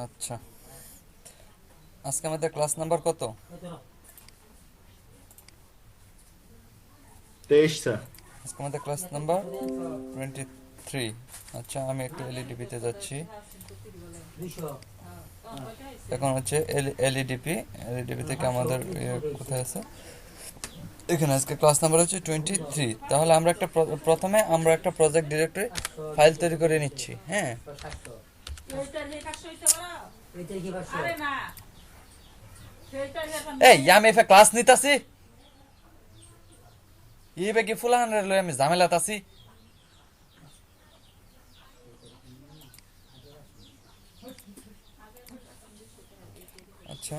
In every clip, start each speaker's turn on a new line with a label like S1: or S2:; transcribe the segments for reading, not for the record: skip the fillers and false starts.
S1: আচ্ছা, আজকে আমাদের ক্লাস নাম্বার কত?
S2: 23 স্যার।
S1: আজকে আমাদের ক্লাস নাম্বার 23। আচ্ছা, আমি একটু এলইডিপিতে যাচ্ছি। এখন হচ্ছে এলইডিপি। এলইডিপি থেকে আমাদের কোথায় আছে? এখানে আজকে ক্লাস নাম্বার হচ্ছে 23। তাহলে আমরা প্রথমে আমরা একটা প্রজেক্ট ডিরেক্টরি ফাইল তৈরি করে নিচ্ছি। হ্যাঁ, এই আমি এফে ক্লাস নিতাছি, ইবে কি ফুলান রে আমি ঝামেলাত আছি। আচ্ছা,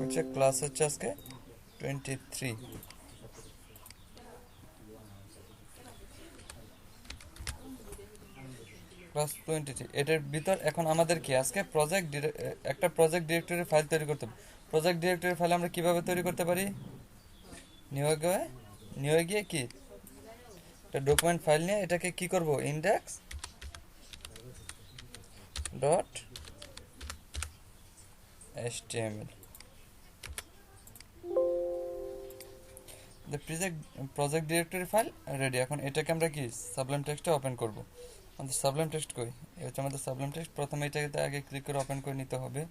S1: হচ্ছে ক্লাস হচ্ছে আজকে 23। ক্লাস 23 এটার ভিতর এখন আমাদের কি আজকে একটা প্রজেক্ট ডিরেক্টরি ফাইল তৈরি করতে হবে। প্রজেক্ট ডিরেক্টরি ফাইল আমরা কিভাবে তৈরি করতে পারি? নিউ গিয়ে নিউ গিয়ে কি একটা ডকুমেন্ট ফাইল নিয়ে এটাকে কি করব, index dot HTML project directory file ready. এখন এটাকে আমরা কি সাবলাইম টেক্সটে ওপেন করব। আমাদের সাবলাইম টেক্সট কই? এই হচ্ছে আমাদের সাবলাইম টেক্সট। প্রথমে এটাকে আগে ক্লিক করে ওপেন করে নিতে হবে।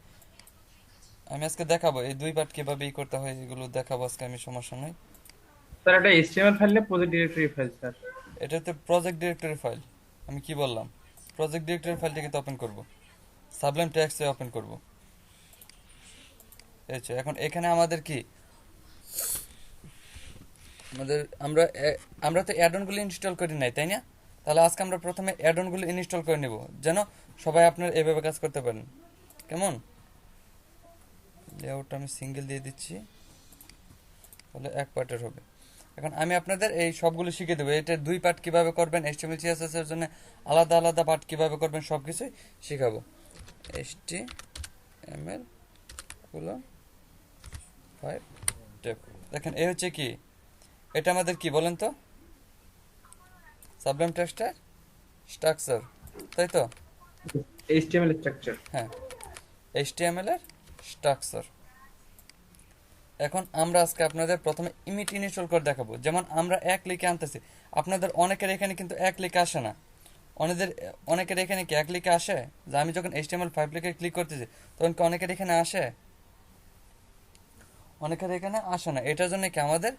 S1: আমি আজকে দেখাবো এই দুই পার্ট কিভাবে করতে হয়, এগুলো দেখাবো আজকে আমি, সমস্যা নয়।
S3: স্যার এটা এইচটিএমএল ফাইল না প্রজেক্ট ডিরেক্টরি ফাইল স্যার?
S1: এটা হচ্ছে প্রজেক্ট ডিরেক্টরি ফাইল। আমি কি বললাম? প্রজেক্ট ডিরেক্টরি ফাইলটাকে তো ওপেন করব, সাবলাইম টেক্সটে ওপেন করব। এই হচ্ছে এখন এখানে আমাদের কি আমাদের আমরা আমরা তো অ্যাডনগুলো ইনস্টল করি নাই, তাই না? তাহলে আজকে আমরা প্রথমে অ্যাডনগুলো ইনস্টল করে নেব, যেন সবাই আপনার এভাবে কাজ করতে পারেন। কেমন? লেআউটটা আমি সিঙ্গেল দিয়ে দিচ্ছি, তাহলে এক পার্টের হবে। এখন আমি আপনাদের এই সবগুলো শিখে দেবো। এটা দুই পার্ট কিভাবে করবেন, এইচটিএমএল সিএসএস এর জন্য আলাদা আলাদা পার্ট কিভাবে করবেন, সব কিছুই শেখাবো। এইচটিএমএল গুলো 5 টেপ। দেখেন এই হচ্ছে কি, এটা আমাদের কি বলেন তো? সাবলাইম টেক্সটের স্ট্রাকচার, তাই তো?
S3: HTML structure.
S1: হ্যাঁ, এইচটিএমএল এর স্ট্রাকচার। এখন আমরা আজকে আপনাদের প্রথমে ইমিট ইনস্টল করে দেখাবো। যেমন আমরা এক লিখে আনতেছি, আপনাদের অনেকের এখানে কিন্তু এক লিখে আসে না। অনেকের এখানে কি এক লিখে আসে? যে আমি যখন HTML5 লিখে ক্লিক করতেছি তখন কি অনেকের এখানে আসে? অনেকের এখানে আসে না। এটার জন্য কি আমাদের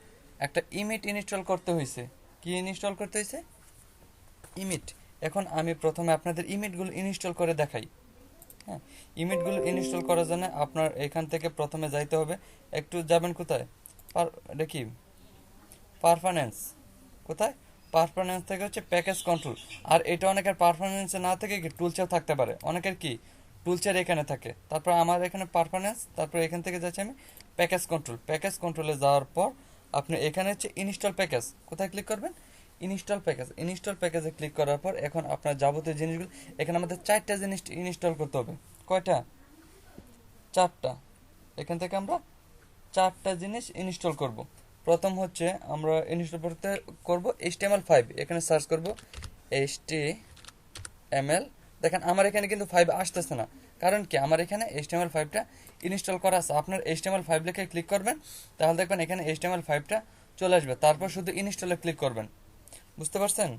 S1: একটা ইমিট ইনস্টল করতে হয়েছে। কি ইনস্টল করতে হয়েছে? ইমিট। এখন আমি প্রথমে আপনাদের ইমিটগুলো ইনস্টল করে দেখাই। হ্যাঁ, ইমিটগুলো ইনস্টল করার জন্য আপনার এখান থেকে প্রথমে যাইতে হবে, একটু যাবেন কোথায়, দেখি পারফরম্যান্স। কোথায়? পারফরম্যান্স থেকে হচ্ছে প্যাকেজ কন্ট্রোল। আর এটা অনেকের পারফরম্যান্সে না থেকে কি টুলসেও থাকতে পারে, অনেকের কি টুলসের এখানে থাকে। তারপর আমার এখানে পারফরম্যান্স, তারপর এখান থেকে যাচ্ছি আমি প্যাকেজ কন্ট্রোল। প্যাকেজ কন্ট্রোলে যাওয়ার পর আপনি এখানে হচ্ছে ইনস্টল প্যাকেজ, কোথায় ক্লিক করবেন? Install package. ইনস্টল প্যাকেজে ক্লিক করার পর এখন আপনার যাবতীয় জিনিসগুলো এখানে আমাদের 4টা জিনিস ইনস্টল করতে হবে। কয়টা? 4টা। এখান থেকে আমরা 4টা জিনিস ইনস্টল করব। প্রথম হচ্ছে আমরা ইনস্টল করব HTML5। এখানে সার্চ করব HTML। দেখেন আমার এখানে কিন্তু 5 আসতেছে না, কারণ কি আমার এখানে HTML5টা ইনস্টল করা আছে। আপনার HTML5 লিখে ক্লিক করবেন, তাহলে দেখবেন এখানে HTML5টা চলে আসবে। তারপর শুধু ইনস্টলে ক্লিক করবেন। বুঝতে পারছেন?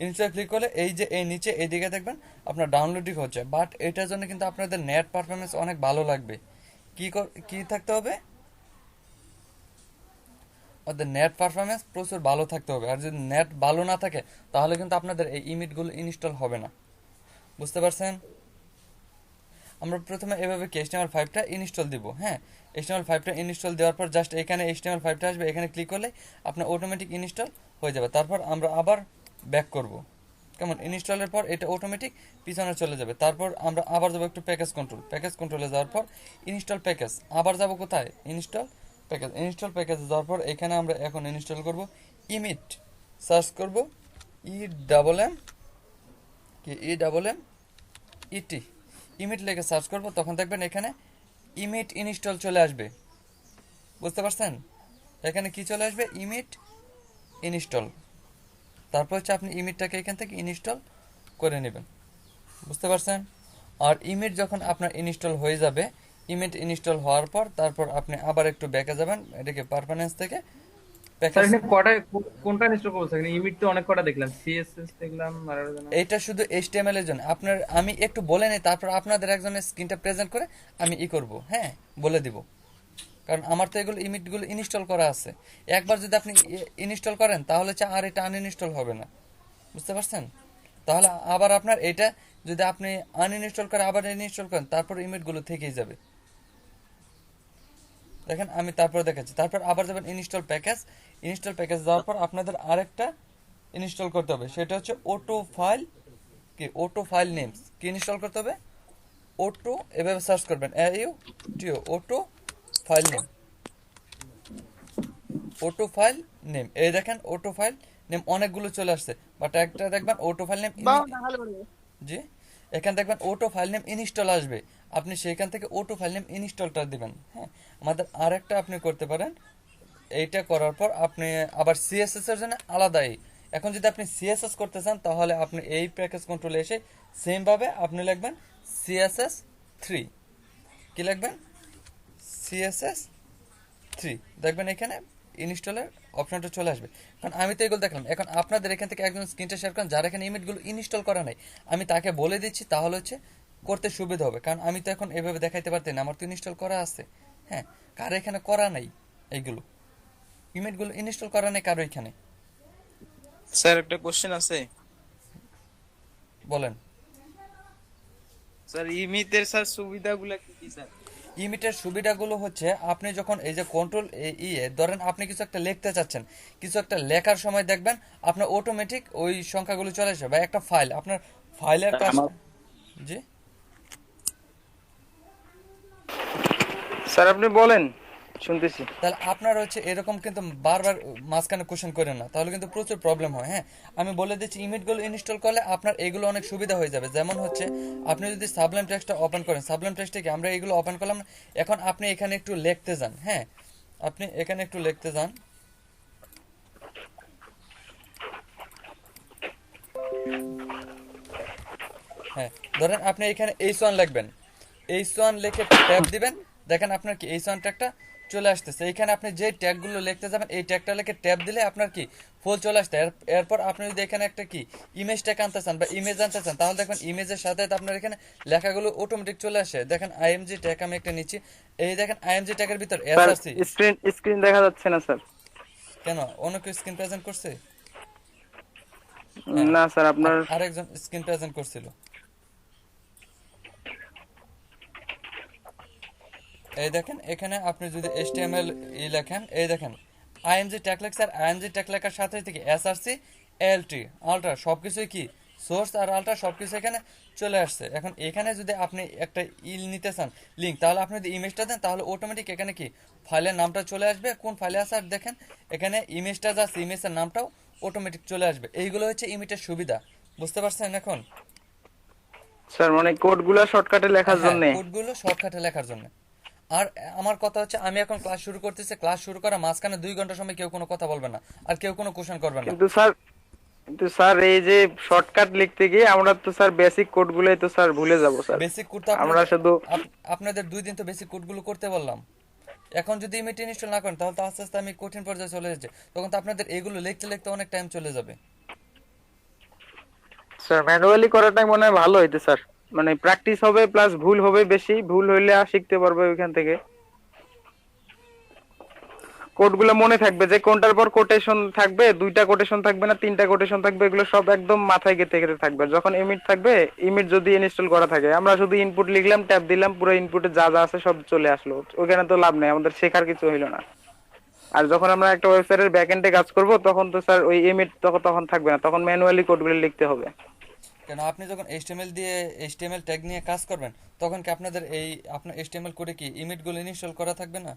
S1: ইনস্টলে ক্লিক করলে এই যে এই নিচে এইদিকে দেখবেন আপনার ডাউনলোডিং হচ্ছে। বাট এটার জন্য কিন্তু আপনাদের নেট পারফরমেন্স অনেক ভালো লাগবে। কি থাকতে হবে? ওদের নেট পারফরমেন্স প্রচুর ভালো থাকতে হবে। আর যদি নেট ভালো না থাকে তাহলে কিন্তু আপনাদের এই ইমিটগুলো ইনস্টল হবে না। বুঝতে পারছেন? আমরা প্রথমে এভাবে কি HTML5টা ইনস্টল দিব। হ্যাঁ, HTML5টা ইনস্টল দেওয়ার পর জাস্ট এখানে HTML5টা আসবে, এখানে ক্লিক করলে আপনার অটোমেটিক ইনস্টল হয়ে যাবে। তারপর আমরা আবার ব্যাক করব। কেমন? ইনস্টলের পর এটা অটোমেটিক পিছনে চলে যাবে। তারপর আমরা আবার যাবো একটু প্যাকেজ কন্ট্রোল। প্যাকেজ কন্ট্রোলে যাওয়ার পর ইনস্টল প্যাকেজ, আবার যাব কোথায়? Install package. ইনস্টল প্যাকেজে যাওয়ার পর এখানে আমরা এখন ইনস্টল করব ইমিট। সার্চ করব EMM, কি EMMET, ইমিট লিখে সার্চ করব, তখন দেখবেন এখানে ইমিট ইনস্টল চলে আসবে। বুঝতে পারছেন? এখানে কি চলে আসবে? Emit install. তারপর হচ্ছে আপনি ইমিটটাকে এখান থেকে ইনস্টল করে নেবেন। বুঝতে পারছেন? আর ইমেজ যখন আপনার ইনস্টল হয়ে যাবে, ইমেজ ইনস্টল হওয়ার পর তারপর আপনি আবার একটু ব্যাকে যাবেন, এটাকে পারফরম্যান্স থেকে
S3: স্যার
S1: প্যাকেজ।
S3: এখানে কোনটা ইনস্টল করবো স্যার? ইমিট তো অনেক কটা দেখলাম, সিএসএস দেখলাম আর আরো জানা।
S1: এইটা শুধু এইচটিএমএল এর জন্য আপনার, আমি একটু বলে নিই তারপর আপনাদের একজনের স্ক্রিনটা প্রেজেন্ট করে আমি করব, হ্যাঁ বলে দিব। কারণ আমার তো এগুলো ইমিটগুলো ইনস্টল করা আছে। একবার যদি আপনি ইনস্টল করেন তাহলে হচ্ছে আর এটা আনইনস্টল হবে না, বুঝতে পারছেন? তাহলে আবার আপনার এটা যদি আপনি আনইনস্টল করে আবার ইনস্টল করেন তারপর ইমিটগুলো থেকেই যাবে। দেখেন আমি তারপর দেখাচ্ছি। তারপর আবার যাবেন ইনস্টল প্যাকেজ। ইনস্টল প্যাকেজ যাওয়ার পর আপনাদের আরেকটা ইনস্টল করতে হবে, সেটা হচ্ছে অটো ফাইল, কি অটো ফাইল নেমস কি ইনস্টল করতে হবে? অটো, এভাবে সার্চ করবেন AUTO, auto file name, auto file name. এই দেখেন অটো ফাইল নেম অনেকগুলো চলে আসছে, বাট একটা দেখবেন অটো ফাইল নেম, জি এখানে দেখবেন অটো ফাইল নেম ইনস্টল আসবে, আপনি সেইখান থেকে অটো ফাইল নেম ইনস্টলটা দিবেন। হ্যাঁ, আমাদের আরেকটা আপনি করতে পারেন, এইটা করার পর আপনি আবার সিএসএস এর জন্য আলাদাই। এখন যদি আপনি সিএসএস করতে চান তাহলে আপনি এই প্যাকেজ কন্ট্রোলে এসে সেম ভাবে আপনি লিখবেন CSS3, কি লিখবেন? CSS3, দেখবেন এখানে ইনস্টলের অপশনটা চলে আসবে। কারণ আমি তো এগুলো দেখলাম, এখন আপনাদের এখান থেকে একজন স্ক্রিনটা শেয়ার করেন যার এখানে ইমেজগুলো ইনস্টল করা নাই, আমি তাকে বলে দিচ্ছি, তাহলে হচ্ছে করতে সুবিধা হবে। কারণ আমি তো এখন এভাবে দেখাইতে পারতেন না, আমার তো ইনস্টল করা আছে। হ্যাঁ, কার এখানে করা নাই এইগুলো, ইমেজগুলো ইনস্টল করা নেই কারো এখানে?
S2: স্যার একটা কোশ্চেন আছে।
S1: বলেন।
S2: স্যার ইমিতের স্যার সুবিধাগুলো কি কি স্যার?
S1: ইমিটের সুবিধাগুলো হচ্ছে আপনি যখন এই যে কন্ট্রোল ধরেন আপনি কিছু একটা লিখতে চাচ্ছেন, কিছু একটা লেখার সময় দেখবেন আপনার অটোমেটিক ওই সংখ্যাগুলো চলে আসবে, বা একটা ফাইল আপনার ফাইলের কাজ। জি
S2: স্যার আপনি বলেন, শুনতেছি।
S1: তাহলে আপনার হচ্ছে এরকম কিন্তু বারবার মাঝখানে কোশ্চেন করেন না, তাহলে কিন্তু প্রচুর প্রবলেম হয়। হ্যাঁ, আমি বলে দিচ্ছি ইমেজগুলো ইনস্টল করলে আপনার এগুলো অনেক সুবিধা হয়ে যাবে। যেমন হচ্ছে আপনি যদি সাবলাইম টেক্সটটা ওপেন করেন, সাবলাইম টেক্সটে কি আমরা এগুলো ওপেন করলাম না? এখন আপনি এখানে একটু লিখতে যান, হ্যাঁ আপনি এখানে একটু লিখতে যান, হ্যাঁ ধরেন আপনি এখানে H1 লিখবেন, H1 লিখে ট্যাব দিবেন, দেখেন আপনার কি H1 ট্যাগটা চলে আসতেছে। এইখানে আপনি যে ট্যাগগুলো লিখতে যাবেন এই ট্যাগটা লিখে ট্যাব দিলে আপনার কি ফুল চলে আসছে। এরপর আপনি যদি এখানে একটা কি ইমেজ ট্যাগ আনতে চান বা ইমেজ আনতে চান, তাহলে দেখবেন ইমেজের সাথে আপনার এখানে লেখাগুলো অটোমেটিক চলে আসে। দেখেন IMG ট্যাগ আমি একটা নিচ্ছি, এই দেখেন IMG ট্যাগের ভিতর
S2: স্যার
S1: SRC।
S2: স্ক্রিন দেখা যাচ্ছে না স্যার।
S1: কেন, অন্য কেউ স্ক্রিন প্রেজেন্ট করছে? হ্যাঁ,
S2: না স্যার আপনার।
S1: আরেকজন স্ক্রিন প্রেজেন্ট করছিল। এই দেখেন এখানে আপনি যদি HTML লেখেন, এই দেখেন IMG ট্যাগ লেখছে, আর IMG ট্যাগ লেখার সাথে থেকে SRC ALT আলট্রা সবকিছুই কি সোর্স আর আলট্রা সবকিছু এখানে চলে আসছে। এখন এখানে যদি আপনি একটা নিতে চান লিঙ্ক, তাহলে আপনি যদি ইমেজটা দেন তাহলে অটোমেটিক এখানে কি ফাইলের নামটা চলে আসবে, কোন ফাইলে আছে, আর দেখেন এখানে ইমেজটা যাচ্ছে ইমেজের নামটাও অটোমেটিক চলে আসবে। এইগুলো হচ্ছে ইমেজের সুবিধা, বুঝতে পারছেন এখন?
S2: স্যার মানে কোডগুলো শর্টকাটে লেখার
S1: হ্যাঁ,
S2: জন্য।
S1: কোডগুলো শর্টকাটে লেখার জন্য। আর আমার কথা হচ্ছে আমি এখন ক্লাস শুরু করতেছি, ক্লাস শুরু করা মাঝখানে 2 ঘন্টা সময় কেউ কোনো কথা বলবে না, আর কেউ কোনো কোশ্চেন করবে না।
S2: কিন্তু স্যার এই যে শর্টকাট লিখতে গিয়ে আমরা তো স্যার বেসিক কোডগুলোই তো স্যার ভুলে যাব স্যার।
S1: বেসিক কোড তো
S2: আমরা
S1: আপনাদের
S2: শুধু
S1: আপনাদের 2 দিন তো বেসিক কোডগুলো করতে বললাম। এখন যদি ইমেজ ইনস্টল না করেন তাহলে তো আস্তে আস্তে আমি কঠিন পর্যায়ে চলে যাচ্ছে, তখন তো আপনাদের এগুলো লিখতে লিখতে অনেক টাইম চলে যাবে।
S2: স্যার ম্যানুয়ালি করাটাই মনে হয় ভালো হইতো স্যার। মানে প্র্যাকটিস হবে প্লাস ভুল হবে বেশি, ভুল হইলে আর শিখতে পারবে ওইখান থেকে। কোডগুলো মনে থাকবে যে কোনটার পর কোটেশন থাকবে, 2টা কোটেশন থাকবে না 3টা কোটেশন থাকবে, এগুলো সব একদম মাথায় গেঁথে গেঁথে থাকবে। যখন ইমিট থাকবে, ইমিট যদি ইনস্টল করা থাকে আমরা শুধু ইনপুট লিখলাম, ট্যাব দিলাম, পুরো ইনপুটে যা যা আছে সব চলে আসলো, ওখানে তো লাভ নেই, আমাদের শেখার কিছু হইলো না। আর যখন আমরা একটা ওয়েবসাইটের ব্যাকএন্ডে কাজ করব তখন তো স্যার ওই ইমিট তখন থাকবে না, তখন ম্যানুয়ালি কোডগুলো লিখতে হবে।
S1: কেন, আপনি যখন HTML দিয়ে HTML ট্যাগ নিয়ে কাজ করবেন তখন কি আপনাদের এই আপনার HTML কোডে কি ইমেজগুলো ইনস্টল করা থাকবে না?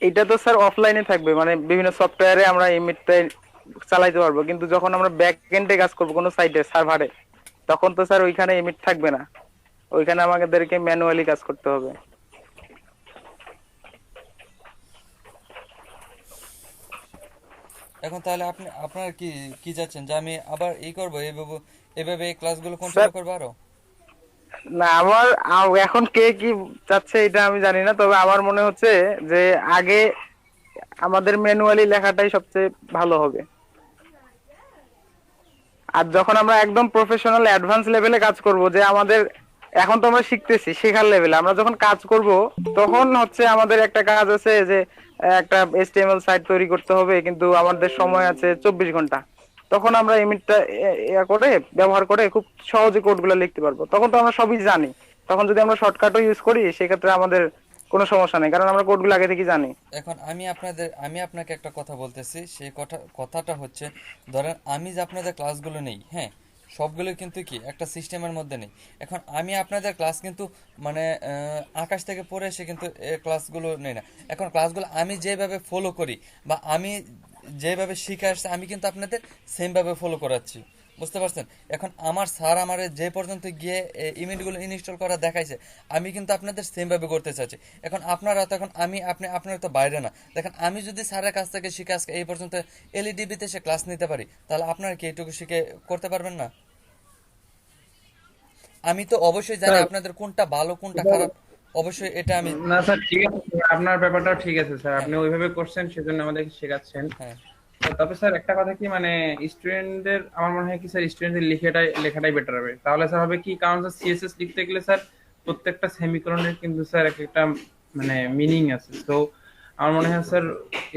S2: এটা তো স্যার অফলাইনে থাকবে, মানে বিভিন্ন সফটওয়্যারে আমরা ইমিটটা চালাইতে পারবো, কিন্তু যখন আমরা ব্যাকএন্ডে কাজ করব কোনো সাইটে সার্ভারে, তখন তো স্যার ওইখানে ইমিট থাকবে না, ওইখানে আমাদেরকে ম্যানুয়ালি কাজ করতে হবে।
S1: এখন তাহলে আপনি আপনার কি কি যাচ্ছেন যে আমি আবার করবো এইভাবে, এভাবে এই ক্লাসগুলো
S2: স্যার
S1: কন্টিনিউ করবো আরো?
S2: না আমার এখন কে কি চাচ্ছে এটা আমি জানি না, তবে আমার মনে হচ্ছে যে আগে আমাদের ম্যানুয়ালি লেখাটাই সবচেয়ে ভালো হবে। আর যখন আমরা একদম প্রফেশনাল অ্যাডভান্স লেভেলে কাজ করব, যে আমাদের এখন তো আমরা শিখতেছি, শেখার লেভেলে আমরা যখন কাজ করব, তখন হচ্ছে আমাদের একটা কাজ আছে যে একটা এইচটিএমএল সাইট তৈরি করতে হবে, কিন্তু আমাদের সময় আছে 24 ঘন্টা। তখন আমরা ইমেজটা ইয়া করে ব্যবহার করে খুব সহজে কোডগুলো লিখতে পারবো। তখন তো আমরা সবই জানি। তখন যদি আমরা শর্টকাটও ইউজ করি সেক্ষেত্রে আমাদের কোনো সমস্যা নেই, কারণ আমরা কোডগুলো আগে থেকে জানি।
S1: এখন আমি আপনাকে একটা কথা বলতেছি, সেই কথাটা হচ্ছে, ধরেন আমি যে আপনাদের ক্লাসগুলো নেই, হ্যাঁ, সবগুলো কিন্তু কি একটা সিস্টেমের মধ্যে নেই। এখন আমি আপনাদের ক্লাস কিন্তু মানে আকাশ থেকে পড়ে এসে কিন্তু ক্লাসগুলো নেই না। এখন ক্লাসগুলো আমি যেভাবে ফলো করি বা আমি যেভাবে শিখে আসছি, আমি কিন্তু আপনাদের সেমভাবে ফলো করাচ্ছি, বুঝতে পারছেন? এখন আমার স্যার আমারে যে পর্যন্ত গিয়ে ইমেলগুলো ইনস্টল করা দেখাইছে, আমি কিন্তু আপনাদের সেমভাবে করতে চাচ্ছি। এখন আপনারা তো, এখন আপনারা তো বাইরে না, দেখেন আমি যদি স্যারের কাছ থেকে শিখে আজকে এই পর্যন্ত এলইডিবিতে সে ক্লাস নিতে পারি, তাহলে আপনারা কি এইটুকু শিখে করতে পারবেন না? আমি তো অবশ্যই জানি
S3: স্যার
S1: আপনাদের কোনটা ভালো কোনটা খারাপ, অবশ্যই এটা আমি।
S3: না স্যার, ঠিক আছে স্যার, আপনার ব্যাপারটাও ঠিক আছে স্যার,
S1: হ্যাঁ,
S3: আপনি ওইভাবে করছেন সেজন্য আমাদেরকে শেখাচ্ছেন।
S1: হ্যাঁ।
S3: তবে স্যার একটা কথা কি, মানে স্টুডেন্টদের আমার মনে হয় কি স্যার, স্টুডেন্টদের লেখাটাই বেটার হবে। তাহলে স্যার হবে কি, কারণ স্যার সিএসএস লিখতে গেলে স্যার প্রত্যেকটা সেমিকোলনের কিন্তু স্যার এক একটা মানে মিনিং আছে। তো আমার মনে হয় স্যার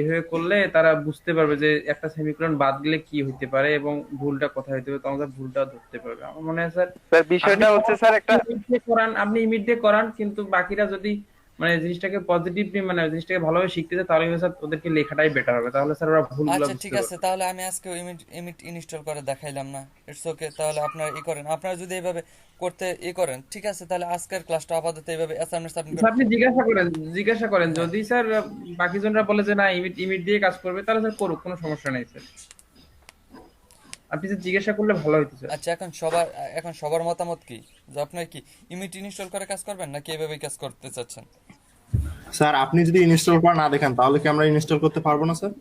S3: এভাবে করলে তারা বুঝতে পারবে যে একটা সেমিকোলন বাদ গেলে কি হইতে পারে এবং ভুলটা কোথায় হইতে পারে, তখন স্যার ভুলটা ধরতে পারবে। আমার মনে হয় স্যার
S2: স্যার
S3: আপনি
S2: বিষয়টা হচ্ছে স্যার একটা,
S3: ইমিট দিয়ে করান, কিন্তু বাকিরা যদি মানে জিনিসটাকে পজিটিভলি, মানে জিনিসটাকে ভালোভাবে শিখতে চায়, তাহলে স্যার ওদেরকে লেখাটাই বেটার হবে। তাহলে স্যার ওরা ভুলগুলো
S1: আচ্ছা ঠিক
S3: বুঝতে
S1: আছে,
S3: পারবে।
S1: তাহলে আমি আজকে ইমিট ইমিট ইনস্টল করে দেখাইলাম না, ইটস ওকে। তাহলে আপনারা করেন, আপনারা যদি এইভাবে করতে করেন, ঠিক আছে, তাহলে আজকের ক্লাসটা আপাতত এইভাবে অ্যাসাইনমেন্ট সাবমিট
S3: আচ্ছা,
S1: করেন।
S3: আপনি জিজ্ঞাসা করেন
S1: হ্যাঁ,
S3: যদি স্যার বাকি জনরা বলে যে না ইমিট ইমিট দিয়ে কাজ করবে, তাহলে স্যার করুক, কোনো সমস্যা নেই স্যার। আপনি যে জিজ্ঞাসা করলে ভালো হতো স্যার।
S1: আচ্ছা, এখন সবার মতামত কি, যে আপনার কি ইমিট ইনস্টল করে কাজ করবেন নাকি এভাবে কাজ করতে চাচ্ছেন?
S4: স্যার আপনি যদি ইনস্টল করা না দেখেন তাহলে কি আমরা ইনস্টল করতে পারবো না স্যার?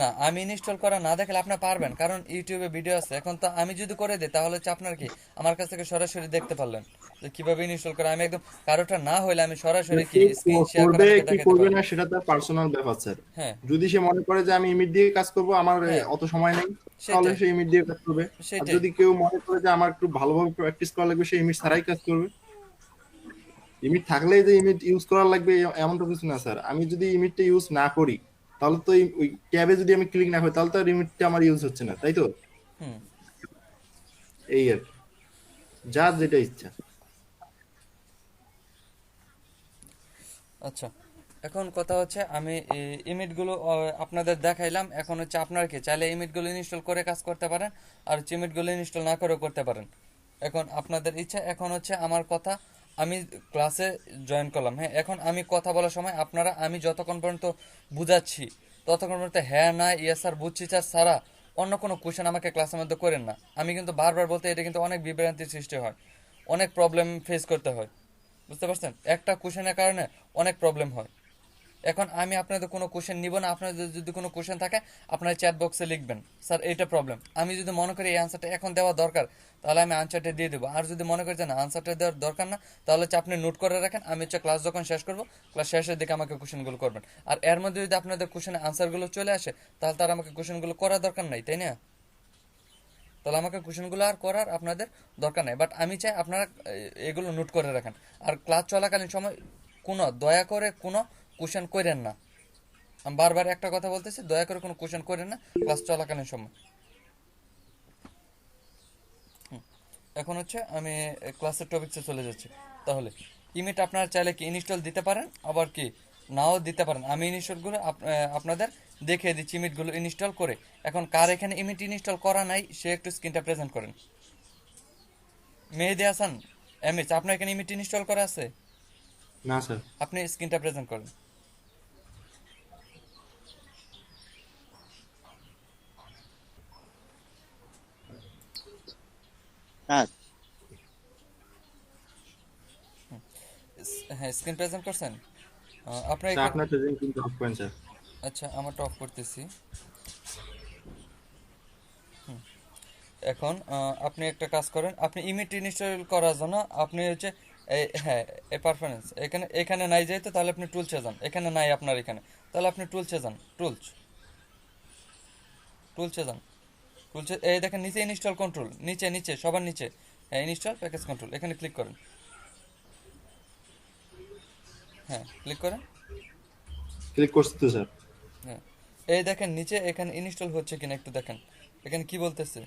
S1: না, আমি ইনস্টল করা না দেখলে আপনার পারবেন, কারণ ইউটিউবে ভিডিও আছে। এখন তো আমি যদি করে দিই তাহলে হচ্ছে আপনার কি আমার কাছ থেকে সরাসরি দেখতে পারলেন যে কিভাবে ইনস্টল করে। আমি একদম কারোটা না হইলে আমি সরাসরি কি
S4: কে
S1: স্ক্রিন শেয়ার করে
S4: করবে
S1: আপনাকে
S4: কি
S1: দেখাতে
S4: করবে
S1: পারি।
S4: না সেটা তার পার্সোনাল ব্যাপার স্যার।
S1: হ্যাঁ,
S4: যদি সে মনে করে যে আমি ইমিড দিয়ে কাজ করব, আমার
S1: হ্যাঁ,
S4: অত সময় নেই, তাহলে
S1: সেটাই,
S4: সে ইমিড দিয়ে কাজ করবে। আর
S1: সেটাই।
S4: যদি কেউ মনে করে যে আমার একটু ভালোভাবে প্র্যাকটিস করা লাগবে, সে ইমিড ছাড়াই কাজ করবে। ইমিড থাকলেই যে ইমিড ইউজ করা লাগবে এমন তো কিছু না স্যার। আমি যদি ইমিডটা ইউজ না করি তাহলে তো ওই ট্যাবে যদি আমি ক্লিক না করি তাহলে তো আর ইমিডটা আমার ইউজ হচ্ছে না, তাই তো?
S1: হুম।
S4: এই আর কি। যার যেটা ইচ্ছা।
S1: আচ্ছা, এখন কথা হচ্ছে আমি ইমেজগুলো আপনাদের দেখাইলাম। এখন হচ্ছে আপনারা কি চাইলে ইমেজগুলো ইনস্টল করে কাজ করতে পারেন, আর হচ্ছে ইমেজগুলো ইনস্টল না করেও করতে পারেন। এখন আপনাদের ইচ্ছা। এখন হচ্ছে আমার কথা, আমি ক্লাসে জয়েন করলাম, হ্যাঁ, এখন আমি কথা বলার সময় আপনারা আমি যতক্ষণ পর্যন্ত বুঝাচ্ছি ততক্ষণ পর্যন্ত হ্যাঁ না ইয়েস স্যার বুঝছি স্যার ছাড়া অন্য কোনো কোশ্চেন আমাকে ক্লাসের মধ্যে করেন না। আমি কিন্তু বারবার বলতে এটা কিন্তু অনেক বিভ্রান্তির সৃষ্টি হয়, অনেক প্রবলেম ফেস করতে হয়, বুঝতে পারছেন? একটা কোশ্চেনের কারণে অনেক প্রবলেম হয়। এখন আমি আপনাদের কোনো কোশ্চেন নিব না, আপনাদের যদি কোনো কোশ্চেন থাকে আপনারা চ্যাট বক্সে লিখবেন স্যার এইটা প্রবলেম। আমি যদি মনে করি এই আনসারটা এখন দেওয়া দরকার, তাহলে আমি আনসারটা দিয়ে দেবো। আর যদি মনে করি যে না আনসারটা দেওয়ার দরকার না, তাহলে হচ্ছে আপনি নোট করে রাখেন। আমি হচ্ছে ক্লাস যখন শেষ করবো, ক্লাস শেষের দিকে আমাকে কোশ্চেনগুলো করবেন। আর এর মধ্যে যদি আপনাদের কোশ্চেনের আনসারগুলো চলে আসে, তাহলে তার আমাকে কোশ্চেনগুলো করার দরকার নাই, তাই না? তাহলে আমাকে কোশ্চেনগুলো আর করার আপনাদের দরকার নাই। বাট আমি চাই আপনারা এগুলো নোট করে রাখেন। আর ক্লাস চলাকালীন সময় কোনো দয়া করে কোনো কোশ্চেন করেন না। আমি বারবার একটা কথা বলতেছি, দয়া করে কোনো কোশ্চেন করেন না ক্লাস চলাকালীন সময়। এখন হচ্ছে আমি ক্লাসের টপিকসে চলে যাচ্ছি। তাহলে ইমিট আপনারা চাইলে কি ইনস্টল দিতে পারেন, আবার কি নাও দিতে পারেন। আমি ইনস্টলগুলো আপনাদের দেখিয়ে দিচ্ছি, ইমিটগুলো ইনস্টল করে। এখন কার এখানে ইমিট ইনস্টল করা নাই সে একটু স্ক্রিনটা প্রেজেন্ট করেন। মেহেদি হাসান এমএস, আপনার এখানে ইমিট ইনস্টল করা আছে?
S4: না স্যার।
S1: আপনি স্ক্রিনটা প্রেজেন্ট করেন।
S5: হ্যাঁ
S1: হ্যাঁ, স্ক্রিন প্রেজেন্ট করছেন আপনার
S4: স্যার আপনার প্রেজেন্ট কিন্তু অফ করেন স্যার।
S1: আচ্ছা, আমারটা অফ করতেছি। এখন আপনি একটা কাজ করেন, আপনি ইমিট ইনস্টল করার জন্য আপনি হচ্ছে হ্যাঁ এই পারফরমেন্স এখানে এখানে নাই যেহেতু তাহলে আপনি টুলসে যান, এখানে নাই আপনার এখানে, তাহলে আপনি টুলসে যান, টুলসে যান, টুলসে এই দেখেন নিচে ইনস্টল কন্ট্রোল, নিচে নিচে সবার নিচে, হ্যাঁ ইনস্টল প্যাকেজ কন্ট্রোল, এখানে ক্লিক করেন, হ্যাঁ ক্লিক করেন,
S4: ক্লিক করছি তো স্যার।
S1: হ্যাঁ এই দেখেন নিচে এখানে ইনস্টল হচ্ছে কিনা একটু দেখেন, এখানে কি বলতেছে,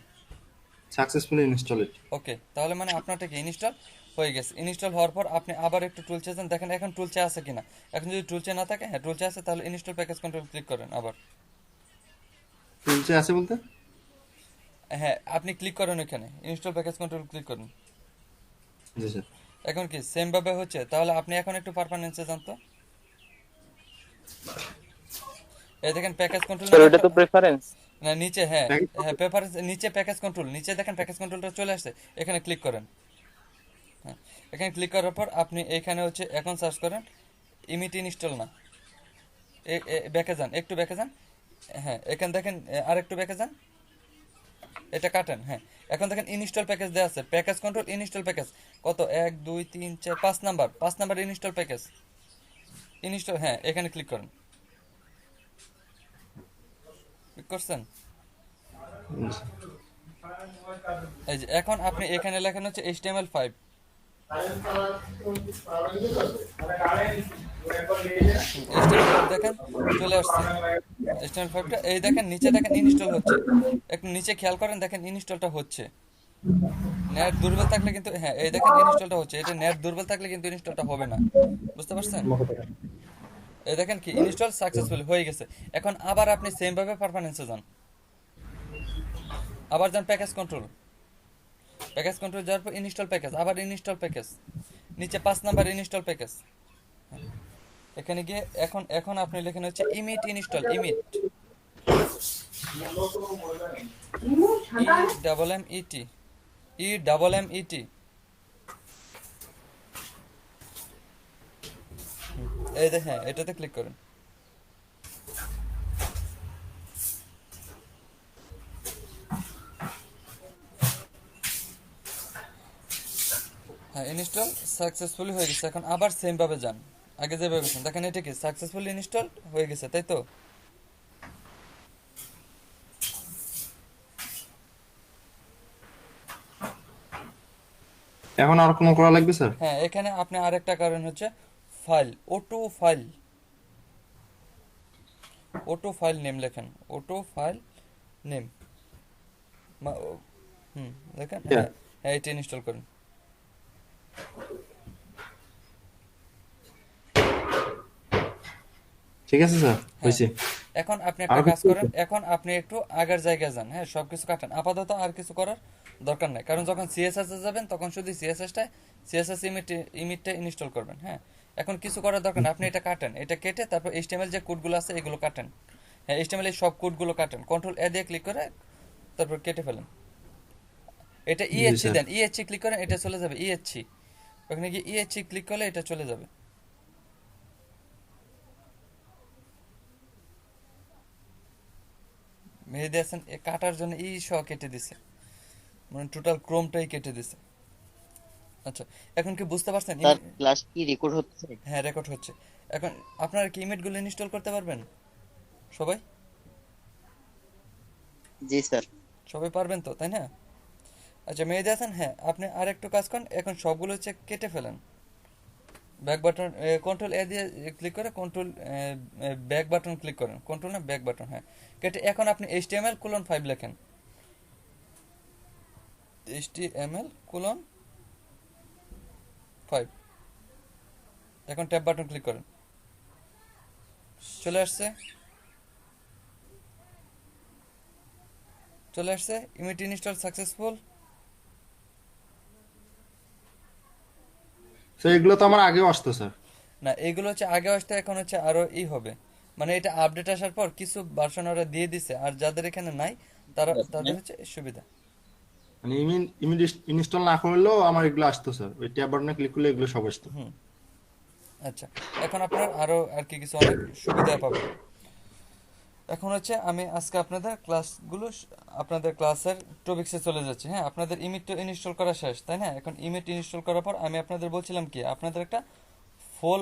S4: সাকসেসফুলি ইনস্টলেড।
S1: ওকে তাহলে মানে আপনারটা কি ইনস্টল হয়ে গেছে। ইনস্টল হওয়ার পর আপনি আবার একটু টুলসে যান, দেখেন এখন টুলসে আছে কিনা, এখন যদি টুলসে না থাকে, হ্যাঁ টুলসে আছে, তাহলে ইনস্টল প্যাকেজ কন্ট্রোল ক্লিক করেন আবার,
S4: টুলসে আছে বলতে?
S1: হ্যাঁ আপনি ক্লিক করেন ওখানে ইনস্টল প্যাকেজ কন্ট্রোল ক্লিক করেন,
S4: জি স্যার।
S1: এখন কি সেম ভাবে হচ্ছে, তাহলে আপনি এখন একটু পারফরম্যান্সে যান তো, এই দেখেন প্যাকেজ কন্ট্রোল
S2: স্যার ওটা তো প্রেফারেন্স।
S1: না নিচে, হ্যাঁ
S4: Package-
S1: হ্যাঁ পেপার নিচে প্যাকেজ কন্ট্রোল, নিচে দেখেন প্যাকেজ কন্ট্রোলটা চলে আসছে, এখানে ক্লিক করেন, হ্যাঁ এখানে ক্লিক করার পর আপনি এখানে হচ্ছে এখন সার্চ করেন ইমিট ইনস্টল না, ব্যাকে যান, একটু ব্যাকে যান, হ্যাঁ এখানে দেখেন আর একটু ব্যাকে যান, এটা কাটেন, হ্যাঁ এখন দেখেন ইনস্টল প্যাকেজ দেওয়া আছে, প্যাকেজ কন্ট্রোল ইনস্টল প্যাকেজ কত 1 2 3 4 5 নাম্বার ইনস্টল প্যাকেজ ইনস্টল, হ্যাঁ এখানে ক্লিক করেন, ক্লিক করছেন,
S4: জি স্যার।
S1: এই যে এখন আপনি এখানে লেখেন হচ্ছে HTML5, HTML5 দেখেন চলে আসছে, HTML5টা এই দেখেন নিচে দেখেন ইনস্টল হচ্ছে, একটু নিচে খেয়াল করেন দেখেন ইনস্টলটা হচ্ছে, নেট দুর্বল থাকলে কিন্তু, হ্যাঁ এই দেখেন ইনস্টলটা হচ্ছে, এটা নেট দুর্বল থাকলে কিন্তু ইনস্টলটা হবে না, বুঝতে পারছেন, এই দেখেন কি ইনস্টল সাকসেসফুল হয়ে গেছে। এখন আবার আপনি সেম ভাবে পারফরম্যান্সে যান, আবার যান প্যাকেজ কন্ট্রোল, যাওয়ার পর ইনস্টল প্যাকেজ, আবার ইনস্টল প্যাকেজ, নিচে 5 নাম্বার ইনস্টল প্যাকেজ, এখানে গিয়ে এখন এখন আপনি লেখেন হচ্ছে ইমিট ইনস্টল, ইমিট EMMET এই দেখেন, হ্যাঁ এটাতে ক্লিক করেন, হ্যাঁ ইনস্টল সাকসেসফুলি হয়ে গেছে। এখন আবার সেম ভাবে যান, আগে যেভাবে গেছেন দেখেন এটা কি সাকসেসফুলি ইনস্টল হয়ে গেছে, তাই তো,
S4: এখন আর কোনো করা লাগবে স্যার?
S1: হ্যাঁ এখানে আপনি আরেকটা কারণ হচ্ছে ফাইল, ওটো ফাইল নেম লেখেন, ওটো ফাইল নেম, দেখেন, হ্যাঁ হ্যাঁ এটা ইনস্টল করেন,
S4: ঠিক আছে স্যার, হয়েছে।
S1: এখন আপনি একটা
S4: আরো
S1: কাজ
S4: কিছু
S1: করেন, এখন আপনি একটু আগের জায়গায় যান, হ্যাঁ সবকিছু কাটেন, আপাতত আর কিছু করার দরকার নাই, কারণ যখন সিএসএস এ যাবেন তখন শুধু সিএসএস ইমিটটা ইনস্টল করবেন, হ্যাঁ এখন কিছু করার দরকার নেই, আপনি এটা কাটেন, এটা কেটে তারপর এইচটিএমএল যে কোডগুলো আছে এগুলো কাটেন, হ্যাঁ এইচটিএমএল এর সব কোডগুলো কাটেন, কন্ট্রোল এ দিয়ে ক্লিক করে তারপর কেটে ফেলেন, এটা
S4: জি
S1: ইএচসি
S4: স্যার।
S1: দেন, ইএচসি ক্লিক করেন, এটা চলে যাবে ইএচসি, ওখানে গিয়ে ইএচসি ক্লিক করলে এটা চলে যাবে, মেহেদি হাসান এ কাটার জন্য সহ কেটে দিছে, মানে টোটাল ক্রোমটাই কেটে দিছে। আচ্ছা এখন কি বুঝতে পারছেন?
S5: স্যার ক্লাস কি রেকর্ড হচ্ছে?
S1: হ্যাঁ রেকর্ড হচ্ছে। এখন আপনারা কি ইমেজগুলো ইনস্টল করতে পারবেন সবাই?
S5: জি স্যার।
S1: সবাই পারবেন তো, তাই না? আচ্ছা মেহেদি হাসান, হ্যাঁ আপনি আর একটু কাজ করেন, এখন সবগুলো হচ্ছে কেটে ফেলেন, ব্যাক বাটন কন্ট্রোল এ দিয়ে ক্লিক করে কন্ট্রোল ব্যাক বাটন ক্লিক করেন, কন্ট্রোল না ব্যাক বাটন, হ্যাঁ কেটে এখন আপনি HTML:5 লেখেন, HTML:5, এখন ট্যাব বাটন ক্লিক করেন, চলে আসছে, ইমিট ইনস্টল সাকসেসফুল।
S4: স্যার এগুলো তো আমার আগেও আসতো স্যার।
S1: না এগুলো হচ্ছে আগে আসতে, এখন হচ্ছে আরো হবে, মানে এটা আপডেট আসার পর কিছু ভার্সন ওরা দিয়ে দিছে, আর যাদের এখানে নাই তাদের হচ্ছে সুবিধা।
S4: মানে ইনস্টল না করলেও আমার এগুলো আসতো স্যার, ওই ট্যাব বাটনে ক্লিক করলে এগুলো সব আসতো।
S1: আচ্ছা এখন আপনার আরো আর কি কিছু অনেক সুবিধা পাবেন। এখন হচ্ছে আমি আজকে আপনাদের ক্লাসের টপিক্সে চলে যাচ্ছি। হ্যাঁ, আপনাদের ইমেজ তো ইনস্টল করা শেষ, তাই না? এখন ইমেজ ইনস্টল করার পর আমি আপনাদের বলছিলাম কি, আপনাদের একটা ফুল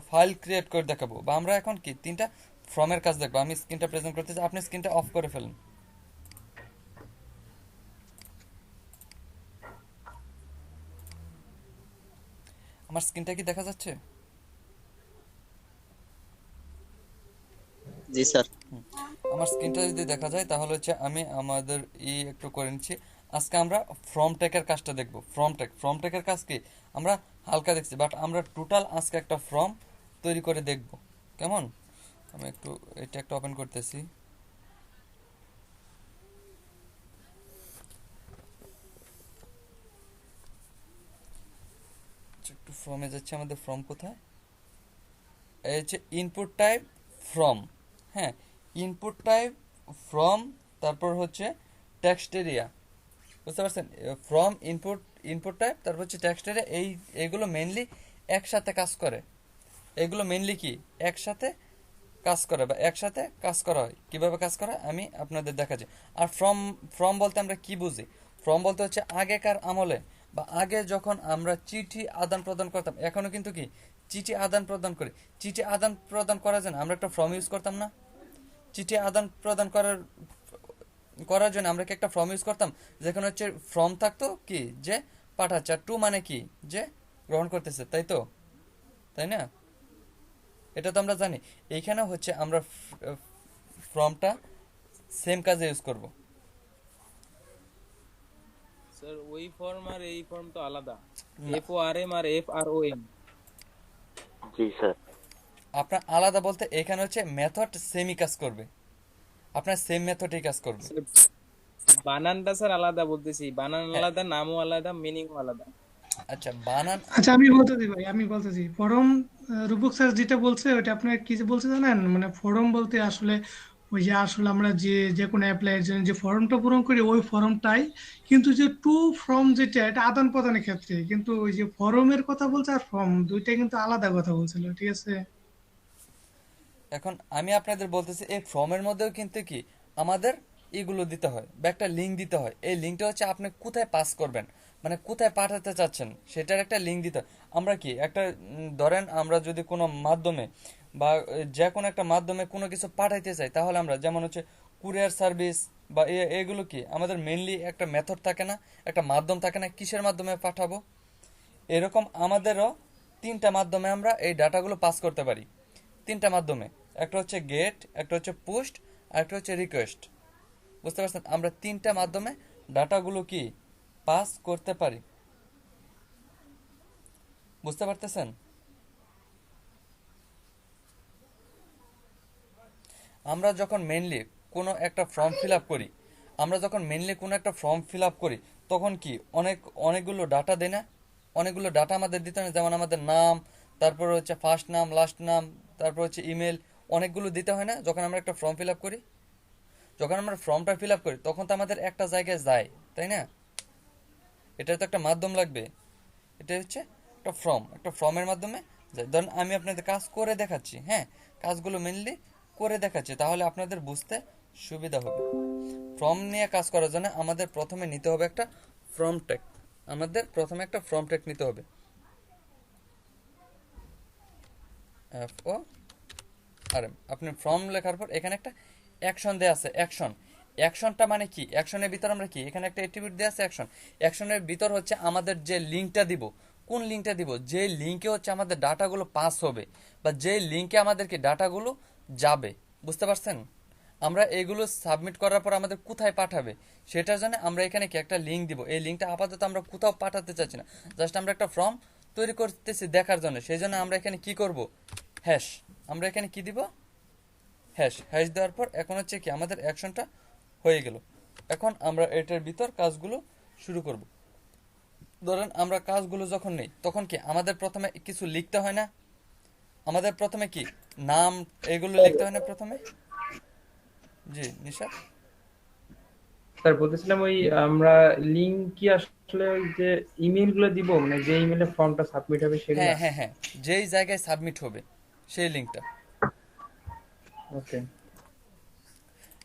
S1: ফাইল ক্রিয়েট করে দেখাবো, বা আমরা এখন কি 3টা ফর্মের কাজ দেখবো। আমি স্ক্রিনটা প্রেজেন্ট করতেছি, আপনি স্ক্রিনটা অফ করে ফেলুন। আমার স্ক্রিনটা কি দেখা যাচ্ছে?
S5: জি স্যার।
S1: আমার স্ক্রিনটা যদি দেখা যায় তাহলে হচ্ছে আমি আমাদের একটু করে নিচ্ছি। আজকে আমরা ফর্ম ট্যাগের কাজটা দেখব। ফর্ম ট্যাগের কাজ কি আমরা হালকা দেখছি, বাট আমরা টোটাল আজকে একটা ফর্ম তৈরি করে দেখব। কেমন? আমি এটা একটা ওপেন করতেছি। একটু ফর্মে যাচ্ছে, আমাদের ফর্ম কোথায়? এই হচ্ছে ইনপুট টাইপ ফ্রম। হ্যাঁ, ইনপুট টাইপ ফ্রম, তারপর হচ্ছে টেক্সট এরিয়া। বুঝতে পারছেন? ফ্রম, ইনপুট টাইপ, তারপর হচ্ছে টেক্সট এরিয়া। এইগুলো মেইনলি একসাথে কাজ করে। এগুলো মেইনলি কি একসাথে কাজ করে, বা একসাথে কাজ করা হয়। কিভাবে কাজ করা আমি আপনাদের দেখাচ্ছি। আর ফ্রম বলতে আমরা কি বুঝি? ফ্রম বলতে হচ্ছে আগেকার আমলে, বা আগে যখন আমরা চিঠি আদান প্রদান করতাম, এখনো কিন্তু কি চিঠি আদান প্রদান করি। চিঠি আদান প্রদান করার জন্য আমরা একটা ফর্ম ইউজ করতাম না? চিঠি আদান প্রদান করার জন্য আমরা কি একটা ফর্ম ইউজ করতাম, যেখানে হচ্ছে ফর্ম থাকতো কি যে পাঠাচ্ছে, আর টু মানে কি যে গ্রহণ করতেছে, তাই তো? তাই না? এটা তো আমরা জানি। এইখানে হচ্ছে আমরা ফর্মটা সেম কাজে ইউজ করব।
S6: স্যার ওই ফর্ম আর এই ফর্ম তো আলাদা।
S1: না,
S6: FORM আর FROM।
S5: জি স্যার।
S1: আপনার আলাদা বলতে এখানে হচ্ছে মেথড সেমই কাজ করবে, আপনার সেম মেথডেই কাজ করবে।
S6: বানানটা স্যার আলাদা বলতেছি, বানান
S1: হ্যাঁ,
S6: আলাদা, নামও আলাদা, মিনিংও আলাদা।
S1: আচ্ছা বানান।
S7: আচ্ছা আমি বলতেছি ফরম। রূপক স্যার যেটা বলছে ওটা আপনার কি যে বলছে জানেন, মানে ফরম বলতে আসলে ওই যে আসলে আমরা যে কোনো অ্যাপ্লাইয়ের জন্য যে ফর্মটা পূরণ করি ওই ফর্মটাই, কিন্তু যে টু ফর্ম যেটা এটা আদান প্রদানের ক্ষেত্রে, কিন্তু ওই যে ফরমের কথা বলছে আর ফর্ম দুইটা কিন্তু আলাদা কথা বলছিল, ঠিক আছে?
S1: এখন আমি আপনাদের বলতেছি এই ফর্মের মধ্যেও কিন্তু কি আমাদের এগুলো দিতে হয়, বা একটা লিঙ্ক দিতে হয়। এই লিঙ্কটা হচ্ছে আপনি কোথায় পাস করবেন, মানে কোথায় পাঠাতে চাচ্ছেন সেটার একটা লিঙ্ক দিতে হয়। আমরা কি একটা ধরেন আমরা যদি কোনো মাধ্যমে বা যে কোনো একটা মাধ্যমে কোনো কিছু পাঠাইতে চাই, তাহলে আমরা যেমন হচ্ছে কুরিয়ার সার্ভিস বা এগুলো কি আমাদের মেইনলি একটা মেথড থাকে না, একটা মাধ্যম থাকে না, কিসের মাধ্যমে পাঠাবো। এরকম আমাদেরও 3টা মাধ্যমে আমরা এই ডাটাগুলো পাস করতে পারি। 3টা মাধ্যমে, একটা হচ্ছে গেট, একটা হচ্ছে পোস্ট, আর একটা হচ্ছে রিকোয়েস্ট। বুঝতে পারছেন? আমরা 3টা মাধ্যমে ডাটাগুলো কি পাস করতে পারি। বুঝতে পারতেছেন? আমরা যখন মেইনলি কোনো একটা ফর্ম ফিল আপ করি, তখন কি অনেকগুলো ডাটা দেয় না? অনেকগুলো ডাটা আমাদের দিতে হয় না? যেমন আমাদের নাম, তারপর হচ্ছে ফার্স্ট নাম, লাস্ট নাম, তারপর হচ্ছে ইমেল, অনেকগুলো দিতে হয় না যখন আমরা একটা ফর্ম ফিল আপ করি? যখন আমরা ফর্মটা ফিল আপ করি তখন তো আমাদের একটা জায়গায় যায়, তাই না? এটা তো একটা মাধ্যম লাগবে। এটা হচ্ছে একটা ফর্মের মাধ্যমে যায়। ধরুন আমি আপনাদের কাজ করে দেখাচ্ছি। হ্যাঁ, কাজগুলো মেনলি করে দেখাচ্ছি, তাহলে আপনাদের বুঝতে সুবিধা হবে। ফর্ম নিয়ে কাজ করার জন্য আমাদের প্রথমে নিতে হবে একটা ফর্ম ট্যাগ। নিতে হবে। FORM। আপনি ফর্ম লেখার পর এখানে একটা অ্যাকশন দেয়া আছে। অ্যাকশনটা মানে কি? অ্যাকশনের ভিতর আমরা কি এখানে একটা অ্যাট্রিবিউট দেয়া আছে অ্যাকশনের ভিতর হচ্ছে আমাদের যে লিঙ্কটা দিব, কোন লিঙ্কটা দিব, যে লিঙ্কে হচ্ছে আমাদের ডাটাগুলো পাস হবে, বা যে লিঙ্কে আমাদের কি ডাটাগুলো যাবে। বুঝতে পারছেন? আমরা এগুলো সাবমিট করার পর আমাদের কোথায় পাঠাবে সেটার জন্য আমরা এখানে কি একটা লিঙ্ক দিব। এই লিঙ্কটা আপাতত আমরা কোথাও পাঠাতে চাচ্ছি না, জাস্ট আমরা একটা ফর্ম তৈরি করতেছি দেখার জন্য। সেই জন্য আমরা এখানে কি করব, হ্যাশ। আমরা এখানে কি দিব, হ্যাশ দেওয়ার পর এখন হচ্ছে কি আমাদের অ্যাকশনটা হয়ে গেল। এখন আমরা এটার ভিতর কাজগুলো শুরু করব। ধরেন আমরা কাজগুলো যখন নেই তখন কি আমাদের প্রথমে কিছু লিখতে হয় না? আমাদের প্রথমে কি নাম এগুলো লিখতে হয় না প্রথমে? জি নিশা।
S3: স্যার বলতেছিলাম ওই আমরা লিংক কি আসলে ওই যে ইমেল গুলো দিব, মানে যে ইমেলে ফর্মটা সাবমিট হবে সেগুলা?
S1: যেই জায়গায় সাবমিট হবে সেই লিঙ্কটা।
S3: ওকে।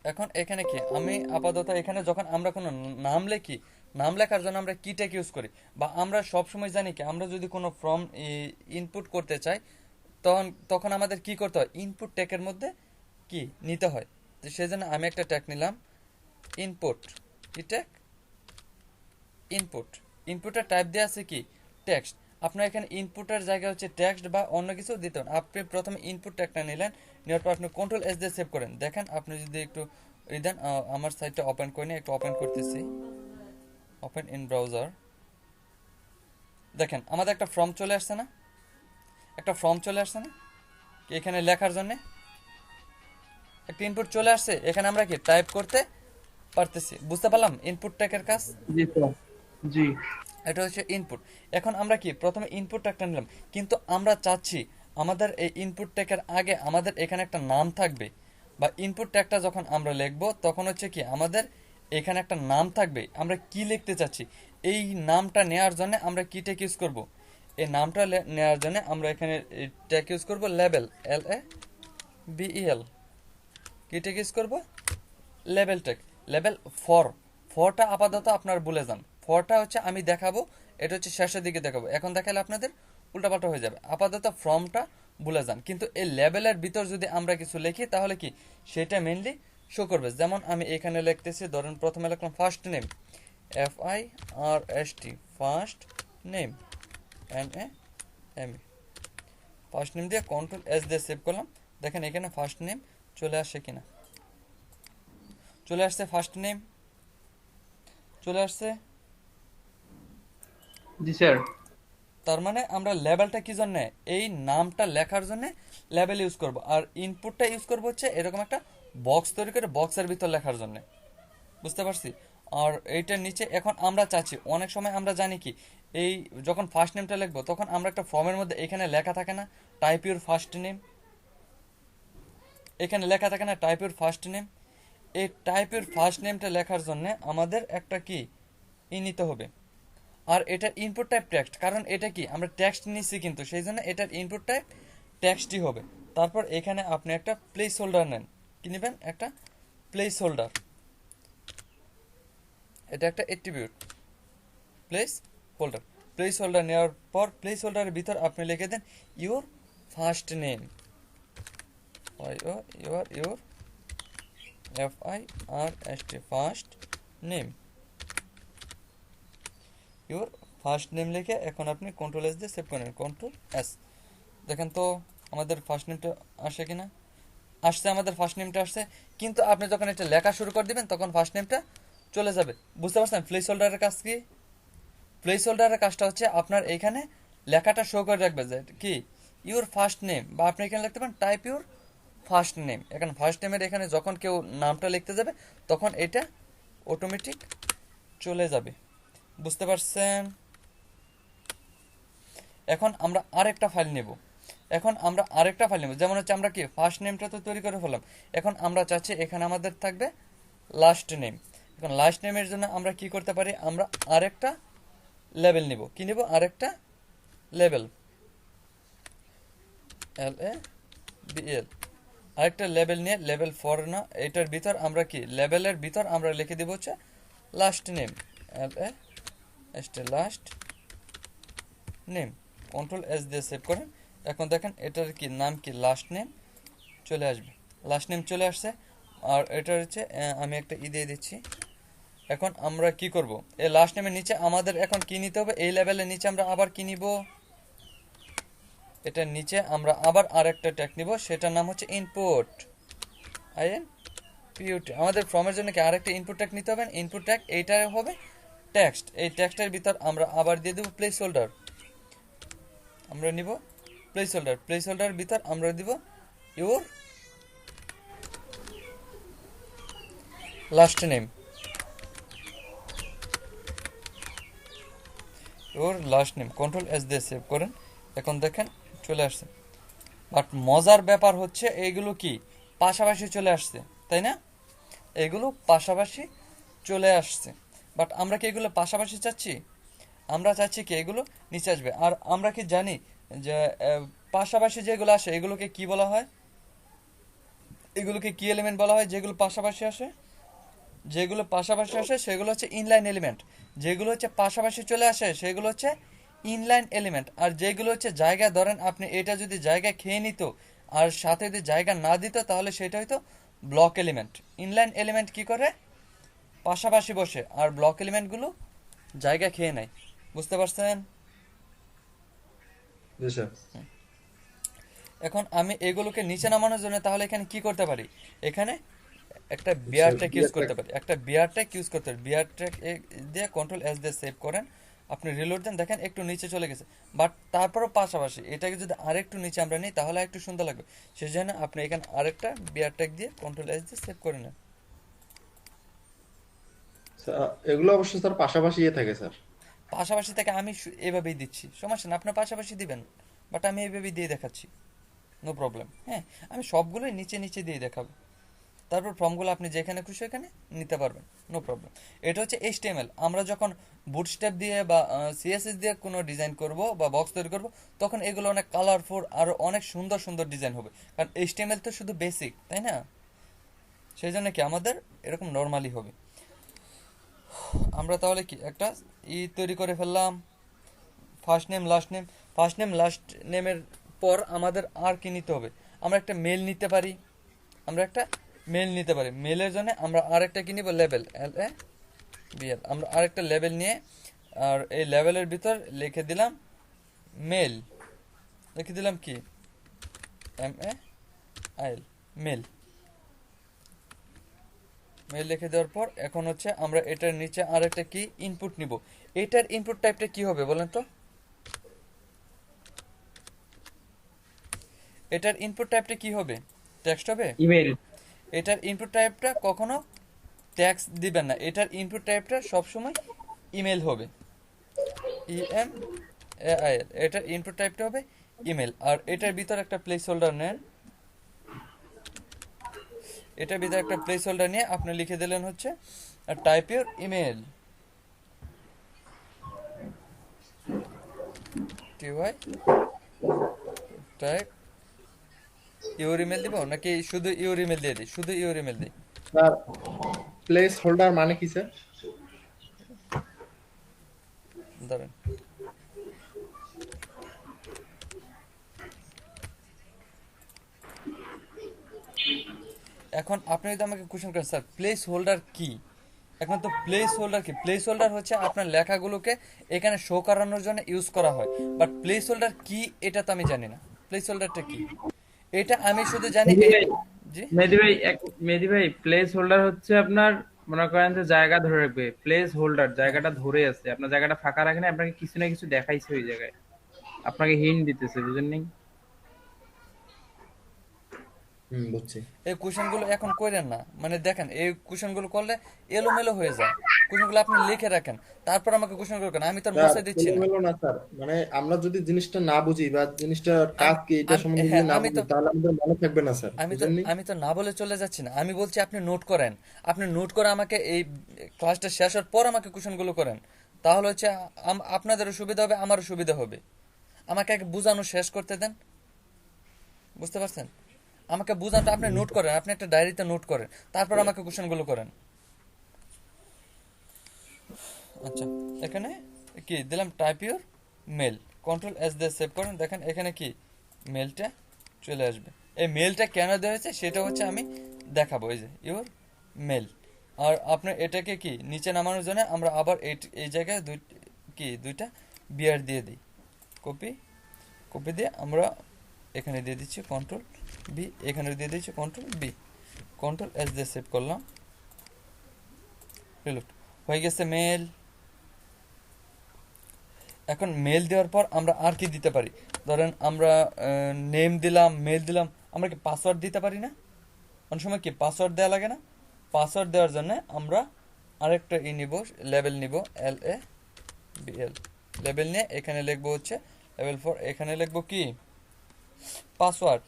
S1: এখন এখানে কি আমি আপাতত এখানে যখন আমরা কোনো নাম লিখি, নাম লেখার জন্য আমরা কি ট্যাগ ইউজ করি, বা আমরা সব সময় জানি কি আমরা যদি কোনো ফর্ম ইনপুট করতে চাই তখন তখন আমাদের কি করতে হয়, ইনপুট ট্যাগের মধ্যে কি নিতে হয়। তো সেই জন্য আমি একটা ট্যাগ নিলাম ইনপুট, কি ট্যাগ, ইনপুট। ইনপুটের টাইপ দেওয়া আছে কি টেক্সট। আপনার এখানে ইনপুটের জায়গায় হচ্ছে টেক্সট বা অন্য কিছু দিতে পারেন। আপনি প্রথমে ইনপুট ট্যাগটা নিলেন, নেওয়ার পর আপনি কন্ট্রোল এস দিয়ে সেভ করেন। দেখেন আপনি যদি একটু দেন, আমার সাইটটা ওপেন করে নিয়ে একটু ওপেন করতেছি, ওপেন ইন ব্রাউজার। দেখেন আমাদের একটা ফর্ম চলে আসছে না, একটা ফর্ম চলে আসছে না এখানে লেখার জন্য একটা ইনপুট চলে আসছে। এখানে আমরা কি টাইপ করতে পারতেছি, বুঝতে পারলাম ইনপুট ট্যাগের কাজ।
S3: জি স্যার। জি।
S1: এটা হচ্ছে ইনপুট। এখন আমরা কি প্রথমে ইনপুট ট্যাগটা নিলাম, কিন্তু আমরা চাচ্ছি আমাদের এই ইনপুট ট্যাগের আগে আমাদের এখানে একটা নাম থাকবে, বা ইনপুট ট্যাগটা যখন আমরা লিখবো তখন হচ্ছে কি আমাদের এখানে একটা নাম থাকবে। আমরা কি লিখতে চাচ্ছি এই নামটা নেওয়ার জন্য আমরা কি ট্যাগ ইউজ করব, এই নামটা নেওয়ার জন্য আমরা এখানে ট্যাগ ইউজ করব লেবেল, LABEL। কি ট্যাগ ইউজ করব, লেবেল ট্যাগ। লেবেল ফরটা আপাতত আপনার ভুলে যান, ফরটা হচ্ছে আমি দেখাবো, এটা হচ্ছে শেষের দিকে দেখাবো, এখন দেখালে আপনাদের উল্টাপাল্টা হয়ে যাবে। আপাতত ফর্মটা ভুলে যান, কিন্তু এই লেবেলের ভিতর যদি আমরা কিছু লিখি তাহলে কি সেটা মেইনলি শো করবে। যেমন আমি এখানে লিখতেছি, ধরেন প্রথমে লিখলাম first name, FIRST, first name, NAME, first name দিয়ে কন্ট্রোল এস দিয়ে সেভ করলাম। দেখেন এখানে ফার্স্ট নেম চলে আসে কিনা, চলে আসছে ফার্স্ট নেম, চলে আসছে।
S3: জি স্যার।
S1: তার মানে আমরা লেবেলটা কি জন্য, এই নামটা লেখার জন্য লেবেল ইউজ করব, আর ইনপুটটা ইউজ করব হচ্ছে এরকম একটা বক্স তৈরি করে বক্সের ভিতর লেখার জন্য, বুঝতে পারছি। আর এইটার নিচে এখন আমরা চাচ্ছি, অনেক সময় আমরা জানি কি এই যখন ফার্স্ট নেমটা লিখবো তখন আমরা একটা ফর্মের মধ্যে এখানে লেখা থাকে না টাইপ ইউর ফার্স্ট নেম, এখানে লেখা থাকে না টাইপ ইউর ফার্স্ট নেম। এই টাইপের ফার্স্ট নেমটা লেখার জন্য আমাদের একটা কি নিতে হবে, আর এটার ইনপুট টাইপ টেক্সট, কারণ এটা কি আমরা টেক্সট নিচ্ছি, কিন্তু সেই জন্য এটার ইনপুট টাইপ টেক্সটই হবে। তারপর এখানে আপনি একটা প্লেস হোল্ডার নেন, কি নেবেন, একটা প্লেস হোল্ডার, এটা একটা attribute placeholder. Placeholder নেওয়ার পর প্লেস হোল্ডারের ভিতর আপনি লিখে দেন your first name, your FIRST, first name, your first name লিখে এখন আপনি কন্ট্রোল এস দিয়ে সেভ করেন, কন্ট্রোল এস। দেখেন তো আমাদের ফার্স্ট নেমটা আসে কিনা, আসছে, আমাদের ফার্স্ট নেমটা আসছে। কিন্তু আপনি যখন এটা লেখা শুরু করে দিবেন তখন ফার্স্ট নেমটা চলে যাবে, বুঝতে পারছেন। প্লেস হোল্ডারের কাজ কি, প্লেস হোল্ডারের কাজটা হচ্ছে আপনার এইখানে লেখাটা শো করে রাখবে যে কি ইউর ফার্স্ট নেম, বা আপনি এখানে লিখতে পারেন টাইপ ইউর ফার্স্ট নেম। এখন ফার্স্ট নেমের এখানে যখন কেউ নামটা লিখতে যাবে তখন এটা অটোমেটিক চলে যাবে, বুঝতে পারছেন। এখন আমরা আরেকটা ফাইল নেব, যেমন হচ্ছে আমরা কি ফার্স্ট নেমটা তো তৈরি করে ফেললাম, এখন আমরা চাচ্ছি এখানে আমাদের থাকবে লাস্ট নেম। এখন লাস্ট নেমের জন্য আমরা কি করতে পারি, আমরা আরেকটা লেবেল নিব, কি নিব, আরেকটা লেবেল, LABEL, আরেকটা লেবেল নিয়ে লেবেল 4 না, এটার ভিতর আমরা কি লেবেলের ভিতর আমরা লিখে দিব হচ্ছে last name, LAST, last name, control S দিয়ে সেভ করেন। এখন দেখেন এটার কি নাম কি লাস্ট নেম চলে আসবে, লাস্ট নেম চলে আসছে। আর এটা হচ্ছে আমি একটা দিয়ে দিচ্ছি। এখন আমরা কি করব, এই লাস্ট নেমের নিচে আমাদের এখন কি নিতে হবে, এই লেভেলের নিচে আমরা আবার কি নিব, এটার নিচে আমরা আবার আরেকটা ট্যাগ নিব, সেটার নাম হচ্ছে ইনপুট, INPUT। আমাদের ফর্মের জন্য কি আরেকটা ইনপুট ট্যাগ নিতে হবে, ইনপুট ট্যাগ এইটা হবে টেক্সট। এই টেক্সটের ভিতর আমরা আবার দিয়ে দেব প্লেস হোল্ডার, আমরা নিব প্লেস হোল্ডার, প্লেস হোল্ডার ভিতর আমরা দিব your last name, your last name, control S দিয়ে সেভ করেন। এখন দেখেন চলে আসছে। বাট মজার ব্যাপার হচ্ছে এইগুলো কি পাশাপাশি চলে আসছে, তাই না, এগুলো পাশাপাশি চলে আসছে। বাট আমরা কি এগুলো পাশাপাশি চাচ্ছি, আমরা চাচ্ছি কি এগুলো নিচে আসবে। আর আমরা কি জানি যে পাশাপাশি যেগুলো আসে এগুলোকে কি বলা হয়, এগুলোকে কি এলিমেন্ট বলা হয়? যেগুলো পাশাপাশি আসে, সেগুলো হচ্ছে ইনলাইন এলিমেন্ট। যেগুলো হচ্ছে পাশাপাশি চলে আসে সেগুলো হচ্ছে ইনলাইন এলিমেন্ট। আর যেগুলো হচ্ছে জায়গা, ধরেন আপনি এটা যদি জায়গা খেয়ে নিত আর সাথে যদি জায়গা না দিত তাহলে সেটা হয়তো ব্লক এলিমেন্ট। ইনলাইন এলিমেন্ট কি করে? পাশাপাশি বসে, আর ব্লক এলিমেন্টগুলো জায়গা খেয়ে নেয়। বুঝতে পারছেন?
S4: জি স্যার।
S1: এখন আমি এগুলোকে নিচে নামানোর জন্য তাহলে এখানে কি করতে পারি? এখানে একটা বিআর ট্যাগ ইউজ করতে পারি, বিআর ট্যাগ দিয়ে কন্ট্রোল এস দিয়ে সেভ করেন, আপনি রিলোড দেন, দেখেন একটু নিচে চলে গেছে। বাট তারপরও পাশাপাশি এটাকে যদি আরেকটু নিচে আমরা নিই তাহলে একটু সুন্দর লাগবে। সেই জন্য আপনি এখানে আরেকটা বিআর ট্যাগ দিয়ে কন্ট্রোল এস দিয়ে সেভ করে নেন।
S4: এগুলো অবশ্য স্যার পাশাপাশি থাকে স্যার।
S1: পাশাপাশি থেকে আমি এভাবেই দিচ্ছি, সমস্যা না, আপনার পাশাপাশি দিবেন, বাট আমি এইভাবেই দিয়ে দেখাচ্ছি, নো প্রবলেম। হ্যাঁ, আমি সবগুলোই নিচে নিচে দিয়ে দেখাবো। তারপর ফর্মগুলো আপনি যেখানে খুশি ওখানে নিতে পারবেন, নো প্রবলেম। এটা হচ্ছে HTML। আমরা যখন বুটস্ট্র্যাপ দিয়ে বা CSS দিয়ে কোনো ডিজাইন করব বা বক্স তৈরি করব তখন এগুলো অনেক কালারফুল আরও অনেক সুন্দর সুন্দর ডিজাইন হবে, কারণ HTML তো শুধু বেসিক, তাই না? সেই জন্য কি আমাদের এরকম নর্মালি হবে। আমরা তাহলে কি একটা তৈরি করে ফেললাম, ফার্স্ট নেম লাস্ট নেমের পর আমাদের আর কি নিতে হবে? আমরা একটা মেল নিতে পারি, মেলের জন্য আমরা আরেকটা কি নিব? Label, LABL। আমরা আরেকটা লেবেল নিয়ে আর এই লেবেলের ভিতর লিখে দিলাম মেল, লিখে দিলাম কি MAIL, মেল লিখে দেওয়ার পর এখন হচ্ছে আমরা এটার নিচে আরেকটা কি ইনপুট নিব। এটার ইনপুট টাইপটা কি হবে বলেন তো? এটার ইনপুট টাইপটা কি হবে? টেক্সট হবে?
S3: ইমেল।
S1: এটার ইনপুট টাইপটা কখনো ট্যাক্স দিবেন না, এটার ইনপুট টাইপটা সবসময় ইমেল হবে, EMAIL। এটার ইনপুট টাইপটা হবে ইমেল। আর এটার ভিতর একটা প্লেস হোল্ডার নেন, এটার ভিতরে একটা প্লেস হোল্ডার নিয়ে আপনি লিখে দিলেন হচ্ছে type your email, TY type your email দিব নাকি শুধু ইউর ইমেল দিয়ে দিই? শুধু ইউর ইমেল দিই।
S4: স্যার প্লেস হোল্ডার মানে কি স্যার?
S1: ধরেন এখন আপনি যদি আমাকে কোশ্চেন করেন স্যার প্লেস হোল্ডার কি, এখন তো প্লেস হোল্ডার কি? প্লেস হোল্ডার হচ্ছে আপনার লেখাগুলোকে এখানে শো করানোর জন্য ইউজ করা হয়, বাট প্লেস হোল্ডার কি এটা তো আমি জানি না। প্লেস হোল্ডারটা কি এটা আমি শুধু জানি জি
S3: মেহেদি ভাই প্লেস হোল্ডার হচ্ছে আপনার, মনে করেন যে জায়গা ধরে রাখবে। প্লেস হোল্ডার জায়গাটা ধরে আছে, আপনার জায়গাটা ফাঁকা রাখেন, আপনাকে কিছু না কিছু দেখাইছে ওই জায়গায়, আপনাকে হিন্ট দিতেছে, বুঝেন নি?
S4: বুঝছি।
S1: এই কোশ্চেনগুলো এখন করেন না, মানে দেখেন এই কোশ্চেনগুলো করলে এলোমেলো হয়ে যায়। কোশ্চেনগুলো আপনি লিখে রাখেন, তারপর আমাকে কোশ্চেন করেন, আমি তার মুছে দিচ্ছি না।
S4: এলোমেলো না স্যার, মানে আমরা যদি জিনিসটা না বুঝি বা জিনিসটা কাজ কি এটা সম্বন্ধে
S1: হ্যাঁ,
S4: যদি না বুঝি তাহলে আমাদের মনে থাকবে না স্যার, বুঝেননি?
S1: আমি তো না বলে চলে যাচ্ছি না, আমি বলছি আপনি নোট করেন। আপনি নোট করে আমাকে এই ক্লাসটা শেষ হওয়ার পর আমাকে কোশ্চেনগুলো করেন, তাহলে হচ্ছে আপনাদেরও সুবিধা হবে আমারও সুবিধা হবে। আমাকে আগে বোঝানো শেষ করতে দেন, বুঝতে পারছেন? আমাকে বোঝানোটা আপনি নোট করেন, আপনি একটা ডায়েরিতে নোট করেন, তারপর আমাকে কোশ্চেনগুলো করেন। আচ্ছা, এখানে কি দিলাম? Type your mail, control S দিয়ে সেভ করেন, দেখেন এখানে কি মেলটা চলে আসবে। এই মেলটা কেন দেওয়া হয়েছে সেটা হচ্ছে আমি দেখাবো, এই যে ইউর মেল। আর আপনার এটাকে কি নিচে নামানোর জন্য আমরা আবার এই জায়গায় দুইটা বিআর দিয়ে দিই, কপি দিয়ে আমরা এখানে দিয়ে দিচ্ছি কন্ট্রোল বি, এখানে দিয়ে দিচ্ছি কন্ট্রোল বি, কন্ট্রোল এস দিয়ে সেভ করলাম, রিলোড হয়ে গেছে মেল। এখন মেল দেওয়ার পর আমরা আর কি দিতে পারি? ধরেন আমরা নেম দিলাম, মেল দিলাম, আমরা কি পাসওয়ার্ড দিতে পারি না? অনেক সময় কি পাসওয়ার্ড দেওয়া লাগে না? পাসওয়ার্ড দেওয়ার জন্য আমরা আরেকটা নিব, লেবেল নিব, LABL লেবেল নিয়ে এখানে লিখবো হচ্ছে লেবেল 4, এখানে লিখবো কি পাসওয়ার্ড,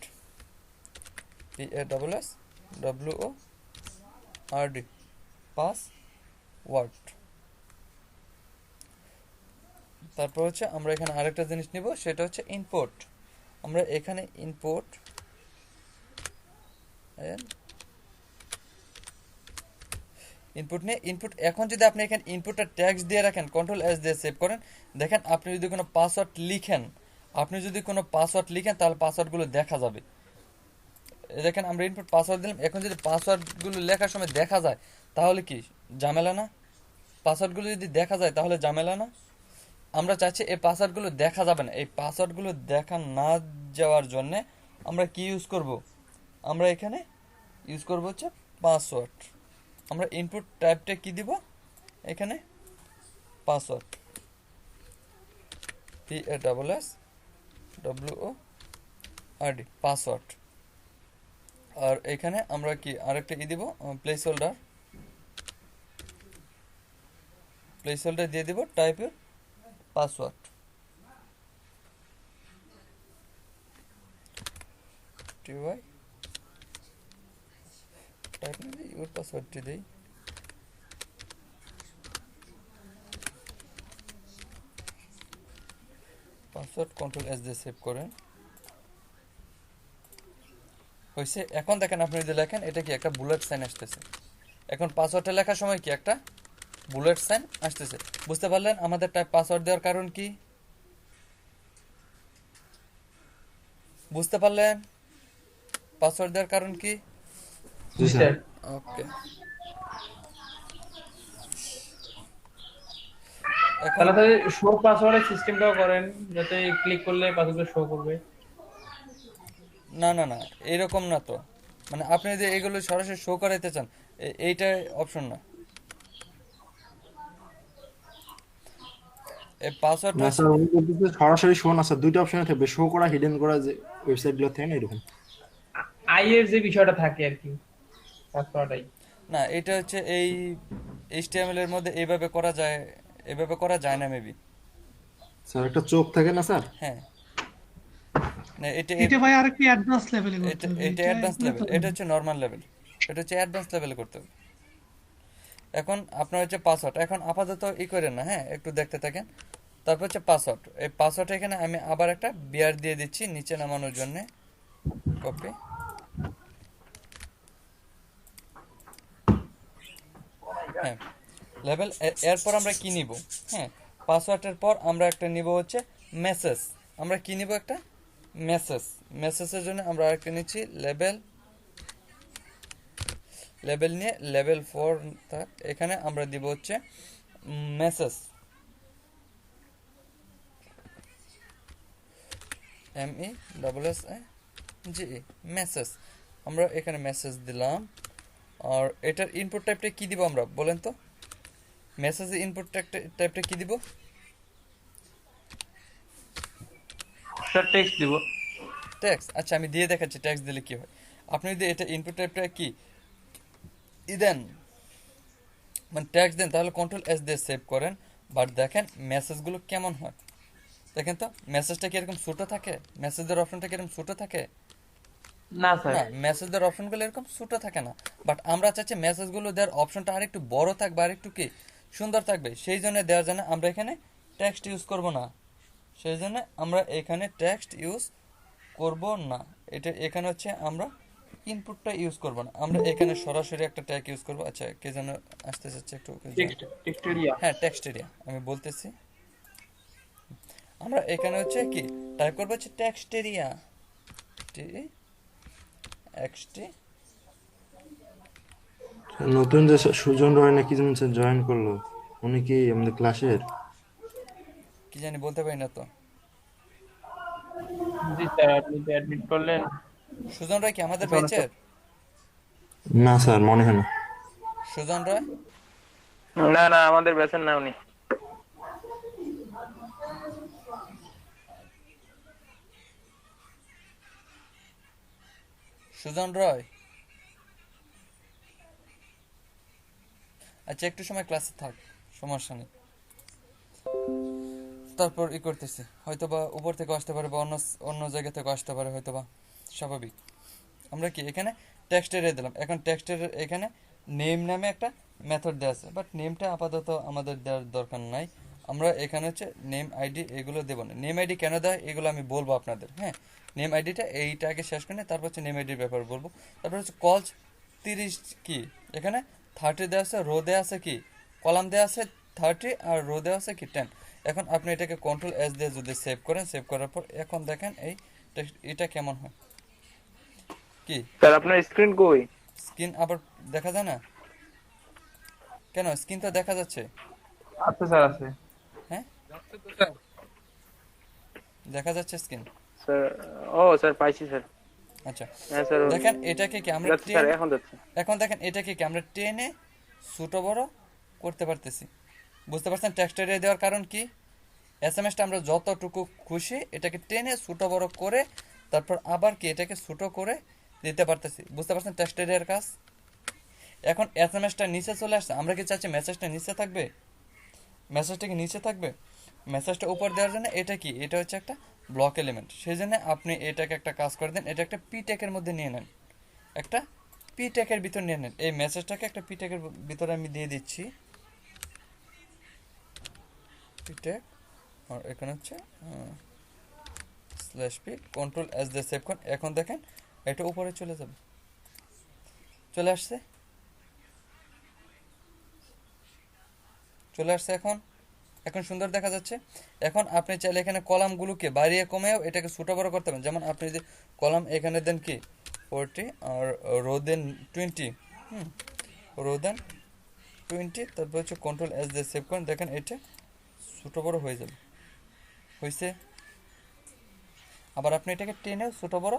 S1: PASSWORD, পাসওয়ার্ড। তারপর হচ্ছে আমরা এখানে আরেকটা জিনিস নিব, সেটা হচ্ছে ইনপুট। আমরা এখানে ইনপুট ইনপুট নিয়ে ইনপুট, এখন যদি আপনি এখানে ইনপুটটা ট্যাক্স দিয়ে রাখেন, কন্ট্রোল এস দিয়ে সেভ করেন, দেখেন আপনি যদি কোনো পাসওয়ার্ড লিখেন, তাহলে পাসওয়ার্ডগুলো দেখা যাবে। এই দেখেন আমরা ইনপুট পাসওয়ার্ড দিলাম, এখন যদি পাসওয়ার্ডগুলো লেখার সময় দেখা যায় তাহলে কি ঝামেলা না? পাসওয়ার্ডগুলো যদি দেখা যায় তাহলে ঝামেলা না? আমরা চাচ্ছি এই পাসওয়ার্ডগুলো দেখা যাবে না। এই পাসওয়ার্ডগুলো দেখা না যাওয়ার জন্য আমরা কি ইউজ করব? আমরা এখানে ইউজ করব হচ্ছে পাসওয়ার্ড। আমরা ইনপুট টাইপটা কি দিব? এখানে পাসওয়ার্ড, PASSWORD, পাসওয়ার্ড। আর এখানে আমরা কি আরেকটা কি দিব? প্লেস হোল্ডার দিয়ে দিব টাইপের পাসওয়ার্ড। TY টাইপ না দিই, ইউর পাসওয়ার্ডটি দিই। পাসওয়ার্ড কন্ট্রোল এস দিয়ে সেভ করেন। হয়েছে। এখন দেখেন আপনি যদি লেখেন, এটা কি একটা বুলেট সাইন আসতেছে। এখন পাসওয়ার্ডটা লেখার সময় কি একটা বুলেট সাইন আসতেছে। বুঝতে পারলেন আমাদের টাইপ পাসওয়ার্ড দেওয়ার কারণ কি? বুঝতে পারলেন পাসওয়ার্ড দেওয়ার কারণ কি?
S4: জি স্যার।
S1: ওকে, এখন
S3: তাহলে তাহলে শো পাসওয়ার্ডের সিস্টেমটাও করেন, যাতে ক্লিক করলে পাসওয়ার্ড শো করবে।
S1: না না না, এরকম না তো। মানে আপনি যদি এগুলো সরাসরি শো করাইতে চান, এইটা অপশন না। এই পাসওয়ার্ড
S4: না স্যার, উনি বলতেছে সরাসরি শো না স্যার, দুইটা অপশনে থাকবে, শো করা, হিডেন করা, যে ওয়েবসাইটগুলো থাকে না এরকম।
S3: আই এর যে বিষয়টা থাকে আর কি, পাসওয়ার্ডাই।
S1: না, এটা হচ্ছে এই HTML এর মধ্যে এইভাবে করা যায়, এভাবে করা যায় না মেবি।
S4: স্যার একটা চোখ থাকে না স্যার?
S1: হ্যাঁ, না এটা
S7: এটা ভাই আর কি অ্যাডভান্স লেভেলে করতে
S1: এটা
S7: হবে,
S1: এটা অ্যাডভান্স লেভেল, এটা হচ্ছে নরমাল লেভেল, এটা হচ্ছে অ্যাডভান্স লেভেলে করতে হবে। এখন আপনার হচ্ছে পাসওয়ার্ড, এখন আপাতত ই করেন না, হ্যাঁ একটু দেখতে থাকেন। তারপর হচ্ছে পাসওয়ার্ড। এই পাসওয়ার্ড এখানে আমি আবার একটা বিয়ার দিয়ে দিচ্ছি নিচে নামানোর জন্য। কপি, হ্যাঁ লেভেল। এরপর আমরা কি নিব? হ্যাঁ, পাসওয়ার্ডের পর আমরা একটা নিব হচ্ছে মেসেজ। আমরা কি নিব? একটা মেসেজ। মেসেজের জন্য আমরা আরেকটা নিচ্ছি লেভেল। লেভেল নিয়ে লেভেল 4, এখানে আমরা দিব হচ্ছে মেসেজ, MESSAGE, মেসেজ। আমরা এখানে মেসেজ দিলাম। আর এটার ইনপুট টাইপটা কি দিব আমরা বলেন তো? মেসেজের ইনপুট টাইপটা কি দিব?
S3: স্যার টেক্সট দিব।
S1: টেক্সট। আচ্ছা আমি দিয়ে দেখাচ্ছি টেক্সট দিলে কি হয়। আপনি যদি এটা ইনপুট টাইপটা কি দেন, মানে টেক্সট দেন, তাহলে কন্ট্রোল এস দিয়ে সেভ করেন। বাট দেখেন মেসেজগুলো কেমন হয়। দেখেন তো মেসেজটা কি এরকম ছোট থাকে? মেসেজের অপশনটা কি এরকম ছোট থাকে?
S3: না স্যার,
S1: না, মেসেজের অপশনগুলো এরকম ছোট থাকে না। বাট আমরা চাচ্ছি মেসেজগুলো দেওয়ার অপশনটা আরেকটু বড় থাকবে, আরেকটু কি সুন্দর থাকবে। সেই জন্য দেওয়ার জন্য আমরা এখানে টেক্সট ইউজ করব না। সেই জন্য আমরা এখানে টেক্সট ইউজ করব না। এটা এখানে হচ্ছে আমরা ইনপুটটা ইউজ করব না, আমরা এখানে সরাসরি একটা ট্যাগ ইউজ করব। আচ্ছা কে যেন আসতে চাচ্ছে একটু?
S3: Text area.
S1: হ্যাঁ, টেক্সট এরিয়া আমি বলতেছি। আমরা এখানে হচ্ছে কি টাইপ করবো হচ্ছে টেক্সট এরিয়া, TXT।
S4: নতুন যে সুজন রয় নাকি যেন জয়েন করলো, উনি কি আমাদের ক্লাসের?
S1: কি জানি বলতে পারি না তো।
S3: জি স্যার, আপনি তো অ্যাডমিট করলেন।
S1: সুজন রায় কি আমাদের ব্যাচের?
S4: না স্যার, মনে হয় না।
S1: সুজন রায়?
S2: না না, আমাদের বেসেন না উনি।
S1: সুজন রয়? আচ্ছা একটু সময় ক্লাসে থাক, সমস্যা নেই। তারপর ই করতেছি, হয়তোবা উপর থেকে আসতে পারে বা অন্য অন্য জায়গা থেকে আসতে পারে, হয়তোবা স্বাভাবিক। আমরা কি এখানে টেক্সট এরিয়া দিলাম। এখন টেক্সটের এখানে নেম নামে একটা মেথড দেওয়া আছে, বাট নেমটা আপাতত আমাদের দেওয়ার দরকার নাই। আমরা এখানে হচ্ছে নেম আইডি এগুলো দেবো না। নেম আইডি কেন দেয় এগুলো আমি বলবো আপনাদের। হ্যাঁ, নেম আইডিটা এইটা আগে শেষ করে তারপর হচ্ছে নেম আইডির ব্যাপার বলবো। তারপর হচ্ছে কলস 30 কি এখানে 30 দেওয়া আছে, রো দেওয়া আছে কি, কলাম দেওয়া আছে 30 আর রো দেওয়া আছে কি 10। এখন আপনি এটাকে কন্ট্রোল এস দিয়ে যদি সেভ করেন, সেভ করার পর এখন দেখেন এটা কেমন হয় কি।
S2: স্যার আপনার স্ক্রিন কই?
S1: স্ক্রিন আবার দেখা যায় না কেন? স্ক্রিন তো দেখা যাচ্ছে।
S3: আচ্ছা স্যার আছে।
S1: হ্যাঁ,
S6: যাচ্ছে তো স্যার।
S1: দেখা যাচ্ছে স্ক্রিন।
S2: স্যার ও স্যার পাইছি স্যার।
S1: আচ্ছা,
S2: হ্যাঁ স্যার
S1: দেখেন এটাকে কি আমরা
S2: যাচ্ছে স্যার, এখন যাচ্ছে।
S1: এখন দেখেন এটাকে কি আমরা টেনে ছোট বড় করতে পারতেছি। বুঝতে পারছেন টেক্সট এরিয়া দেওয়ার কারণ কি? এসএমএসটা আমরা যতটুকু খুশি এটাকে টেনে ছোট বড় করে তারপর আবার কি এটাকে ছোট করে দিতে পারতেছি। বুঝতে পারছেন টেক্সট এরিয়ার কাজ। এখন এসএমএসটা নিচে চলে আসছে, আমরা কি চাচ্ছি মেসেজটা নিচে থাকবে? মেসেজটা কি নিচে থাকবে? মেসেজটা উপর দেওয়ার জন্য এটা কি, এটা হচ্ছে একটা ব্লক এলিমেন্ট। সেই জন্য আপনি এটাকে একটা কাজ করে দেন, এটা একটা পি ট্যাগের মধ্যে নিয়ে নেন, একটা পি ট্যাগের ভিতর নিয়ে নেন। এই মেসেজটাকে একটা পি ট্যাগের ভিতরে আমি দিয়ে দিচ্ছি, পি ট্যাগ। আর এখানে হচ্ছে স্ল্যাশ পি, কন্ট্রোল এস দিয়ে সেভ করুন। এখন দেখেন এটা উপরে চলে যাবে, চলে আসছে, চলে আসছে। এখন এখন সুন্দর দেখা যাচ্ছে। এখন আপনি চাইলে এখানে কলামগুলোকে বাড়িয়ে কমেও এটাকে ছোট বড় করতে পারেন। যেমন আপনি যদি কলাম এখানে দেন কি 40 আর রো দেন 20, রো দেন 20, তারপর হচ্ছে কন্ট্রোল এস দিয়ে সেভ করেন। দেখেন এটা ছোট বড় হয়ে যাবে, হয়েছে। আবার আপনি এটাকে টেনেও ছোট বড়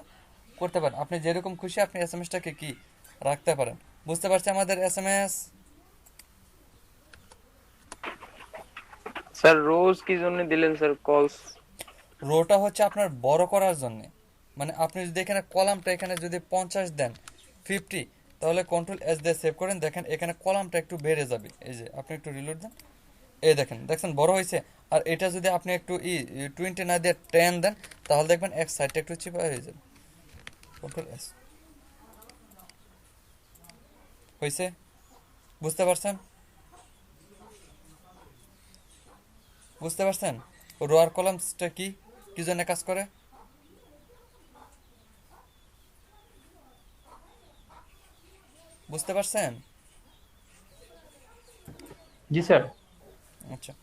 S1: করতে পারেন, আপনি যেরকম খুশি আপনি এসএমএসটাকে কি রাখতে পারেন। বুঝতে পারছি আমাদের এসএমএস?
S2: স্যার রোজ কি জন্য দিলেন স্যার কলস?
S1: রোটা হচ্ছে আপনার বড় করার জন্য। মানে আপনি যদি এখানে কলামটা এখানে যদি 50 দেন 50, তাহলে কন্ট্রোল এস দিয়ে সেভ করেন। দেখেন এখানে কলামটা একটু বেড়ে যাবে। এই যে আপনি একটু রিলোড দেন, এই দেখেন, দেখছেন বড় হয়েছে। আর এটা যদি আপনি একটু 20 না দিয়ে 10 দেন, তাহলে দেখবেন এক সাইডটা একটু চিপা হয়ে যাবে। কন্ট্রোল এস, হয়েছে। বুঝতে পারছেন? বুঝতে পারছেন রো আর কলামসটা কি কি জন্য কাজ করে? বুঝতে পারছেন?
S3: জি স্যার।
S1: আচ্ছা,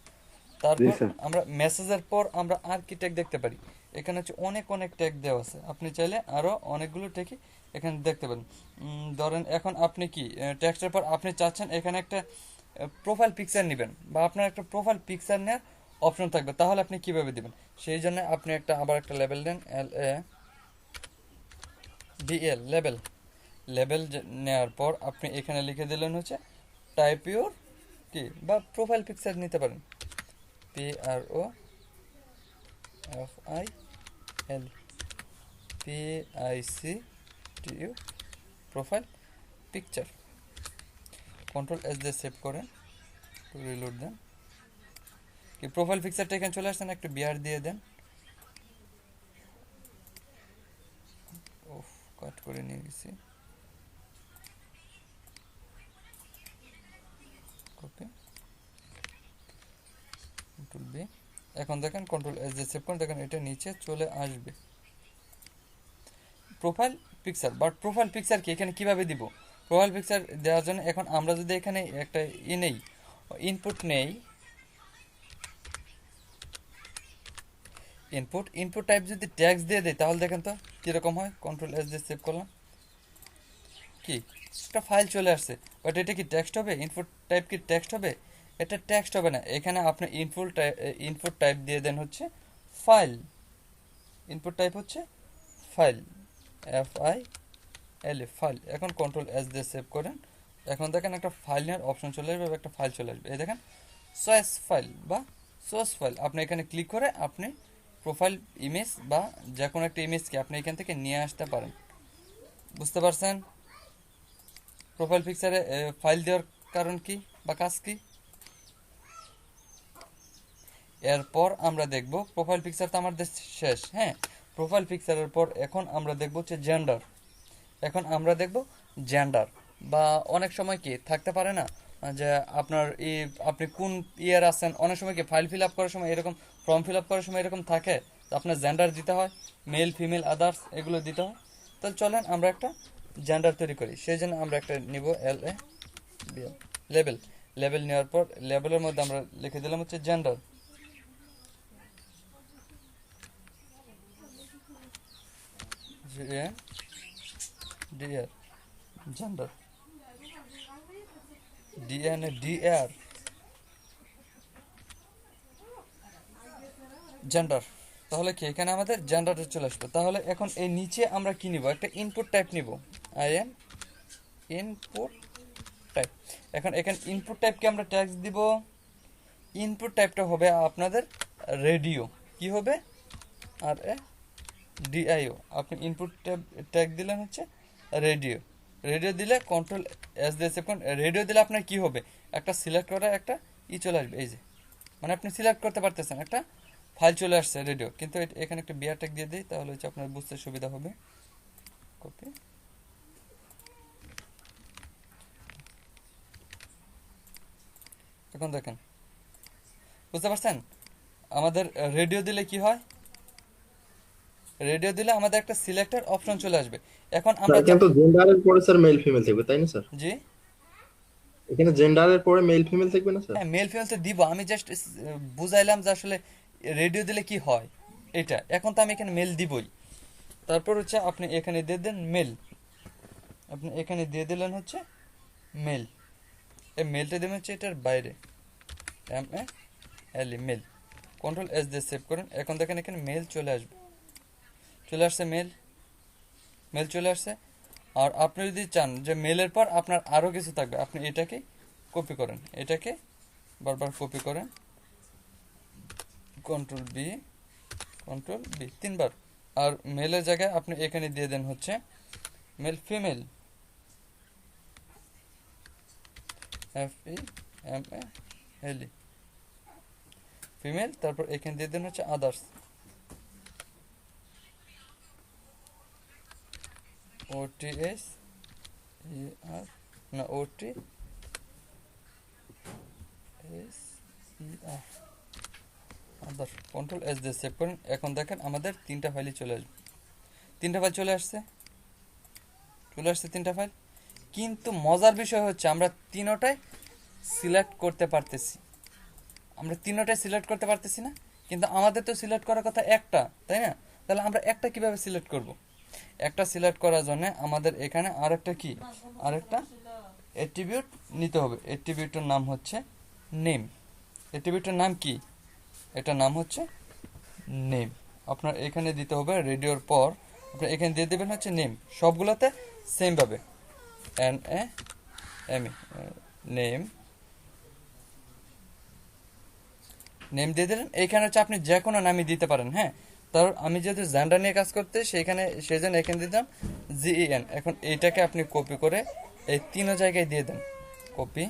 S1: তারপর আমরা মেসেজের পর আমরা আর কি ট্যাগ দেখতে পারি? এখানে হচ্ছে অনেক অনেক ট্যাগ দেওয়া আছে, আপনি চাইলে আরো অনেকগুলো ট্যাগই এখানে দেখতে পারেন। ধরেন এখন আপনি কি টেক্সটের পর আপনি চাচ্ছেন এখানে একটা প্রোফাইল পিকচার নেবেন, বা আপনার একটা প্রোফাইল পিকচার নেওয়ার অপশন থাকবে, তাহলে আপনি কিভাবে দিবেন? সেই জন্য আপনি আবার একটা লেবেল দেন, LABEL, লেবেল। লেবেল নেওয়ার পর আপনি এখানে লিখে দিলেন হচ্ছে টাইপ ইউর কি, বা প্রোফাইল পিকচার নিতে পারেন, PROFILPICTU, profile picture. Control S দিয়ে সেভ করেন, রিলোড দেন। কি প্রোফাইল পিকচারটা এখানে চলে আসছে না? একটু বিয়ার দিয়ে দেন। ওফ, কাট করে নিয়ে গেছি। ওকে, কন্ট্রোল বি। এখন দেখেন কন্ট্রোল এস দিয়ে সেভ করেন, দেখেন এটা নিচে চলে আসবে profile picture. But profile picture কি এখানে কিভাবে দিব? প্রোফাইল পিকচার দেওয়ার জন্য এখন আমরা যদি এখানে একটা নেই, ইনপুট নেই, ইনপুট টাইপ যদি ট্যাগস দিয়ে দেয়, তাহলে দেখেন তো কিরকম হয়। কন্ট্রোল এস দিয়ে সেভ করলাম, কি একটা ফাইল চলে আসছে। বাট এটা কি টেক্সট হবে? ইনপুট টাইপ কি টেক্সট হবে? এটা টেক্সট হবে না। এখানে আপনি ইনপুট টাইপ দিয়ে দেন হচ্ছে ফাইল। ইনপুট টাইপ হচ্ছে ফাইল, FIL, ফাইল। এখন কন্ট্রোল এস দিয়ে সেভ করেন। এখন দেখেন একটা ফাইল নেওয়ার অপশন চলে আসবে, একটা ফাইল চলে আসবে। এই দেখেন চয়েস ফাইল বা সোর্স ফাইল। আপনি এখানে ক্লিক করে আপনি প্রোফাইল ইমেজ বা যে কোনো একটা ইমেজকে আপনি এখান থেকে নিয়ে আসতে পারেন। বুঝতে পারছেন প্রোফাইল পিকচারে ফাইল দেওয়ার কারণ কি বা কাজ কি? এরপর আমরা দেখব প্রোফাইল পিকচার তো আমাদের শেষ। হ্যাঁ, প্রোফাইল পিকচারের পর এখন আমরা দেখব হচ্ছে জেন্ডার। এখন আমরা দেখব জেন্ডার, বা অনেক সময় কি থাকতে পারে না যে আপনার আপনি কোন ইয়ার আছেন। অনেক সময় কি ফাইল ফিল আপ করার সময় এরকম, ফর্ম ফিল আপ করার সময় এরকম থাকে, তো আপনার জেন্ডার দিতে হয়, মেল ফিমেল আদার্স এগুলো দিতে হয়। তাহলে চলেন আমরা একটা জেন্ডার তৈরি করি। সেই জন্য আমরা একটা নিব বিএল লেভেল লেভেল নেওয়ার পর লেভেলের মধ্যে আমরা লিখে দিলাম হচ্ছে gender, DR gender DR gender. তাহলে কি এখানে আমাদের জেন্ডারটা চলে আসবে। তাহলে এখন এই নিচে আমরা কি নিব, একটা ইনপুট টাইপ নিব, আইএম ইনপুট টাইপ। এখন এখানে ইনপুট টাইপকে আমরা ট্যাগ দিব, ইনপুট টাইপটা হবে আপনাদের রেডিও, কি হবে আর এ ডিআইও। আপনি ইনপুট ট্যাগ দিলেন হচ্ছে রেডিও, রেডিও দিলে কন্ট্রোল এস দিয়ে সেভ করুন। রেডিও দিলে আপনার কি হবে, একটা সিলেক্ট করা একটা চলে আসবে, এই যে মানে আপনি সিলেক্ট করতে পারতেছেন, একটা ফাইল চলে আসছে রেডিও। কিন্তু এখানে একটা বিআর ট্যাগ দিয়ে দিই, তাহলে হচ্ছে আপনার বুঝতে সুবিধা হবে। কপি, এখন দেখেন বুঝতে পারছেন আমাদের রেডিও দিলে কি হয়, রেডিও দিলে আমাদের একটা সিলেক্টের অপশন চলে আসবে। এখন আমরা
S4: কিন্তু জেন্ডারের পরে স্যার মেল ফিমেল থাকবে তাই না স্যার?
S1: জি
S4: এখানে জেন্ডারের পরে মেল ফিমেল থাকবে না স্যার?
S1: হ্যাঁ, মেল ফিমেল তো দিব, আমি জাস্ট বুঝাইলাম যে আসলে রেডিও দিলে কি হয় এটা। এখন তো আমি এখানে মেল দিবই। তারপর হচ্ছে আপনি এখানে দিয়ে দেন মেল, আপনি এখানে দিয়ে দিলেন হচ্ছে মেল, এই মেলটা দেবেন হচ্ছে এটার বাইরে, MAL মেল, কন্ট্রোল এস দিয়ে সেভ করেন। এখন দেখেন এখানে মেল চলে আসবে, চলে আসছে মেল, মেল চলে আসছে। আর আপনি যদি চান যে মেলের পর আপনার আরও কিছু থাকবে, আপনি এটাকে কপি করেন, এটাকে বারবার কপি করেন, কন্ট্রোল বি তিনবার। আর মেলের জায়গায় আপনি এখানে দিয়ে দেন হচ্ছে মেল ফিমেল, FEMALE ফিমেল। তারপর এখানে দিয়ে দেন হচ্ছে আদার্স, OTS ER না OTSER আদার্স, কন্ট্রোল এস দিয়ে সেভ করেন। এখন দেখেন আমাদের তিনটা ফাইলই চলে আসবে, তিনটা ফাইল চলে আসছে তিনটা ফাইল। কিন্তু মজার বিষয় হচ্ছে আমরা তিনোটাই সিলেক্ট করতে পারতেছি, না, কিন্তু আমাদের তো সিলেক্ট করার কথা একটা, তাই না? তাহলে আমরা একটা কিভাবে সিলেক্ট করব? একটা সিলেক্ট করার জন্য আমাদের এখানে আরেকটা অ্যাট্রিবিউট নিতে হবে। অ্যাট্রিবিউটের নাম হচ্ছে নেম। অ্যাট্রিবিউটের নাম কি? এটার নাম হচ্ছে নেম। আপনার এখানে দিতে হবে রেডিওর পর আপনি এখানে দিয়ে দেবেন হচ্ছে নেম, সবগুলোতে সেম ভাবে NAME নেম দিয়ে দিলেন। এইখানে হচ্ছে আপনি যে কোনো নামই দিতে পারেন। হ্যাঁ, তার আমি যেহেতু জেন্ডার নিয়ে কাজ করতে সেই জন্য এখানে দিতাম GEN। এখন এইটাকে আপনি কপি করে এই তিন জায়গায় দিয়ে দেন, কপি,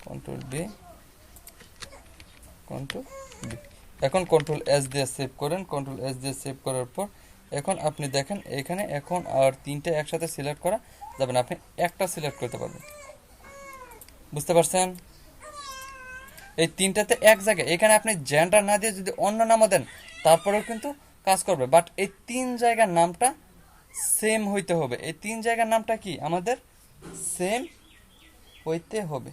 S1: কন্ট্রোল বি, এখন কন্ট্রোল এস দিয়ে সেভ করেন। কন্ট্রোল এস দিয়ে সেভ করার পর এখন আপনি দেখেন এখানে এখন আর তিনটে একসাথে সিলেক্ট করা যাবে না, আপনি একটা সিলেক্ট করতে পারবেন। বুঝতে পারছেন? এই তিনটাতে এক জায়গায়, এখানে আপনি জেন্ডার না দিয়ে যদি অন্য নামও দেন তারপরেও কিন্তু কাজ করবে, বাট এই তিন জায়গার নামটা সেম হইতে হবে। এই তিন জায়গার নামটা কি আমাদের সেম হইতে হবে।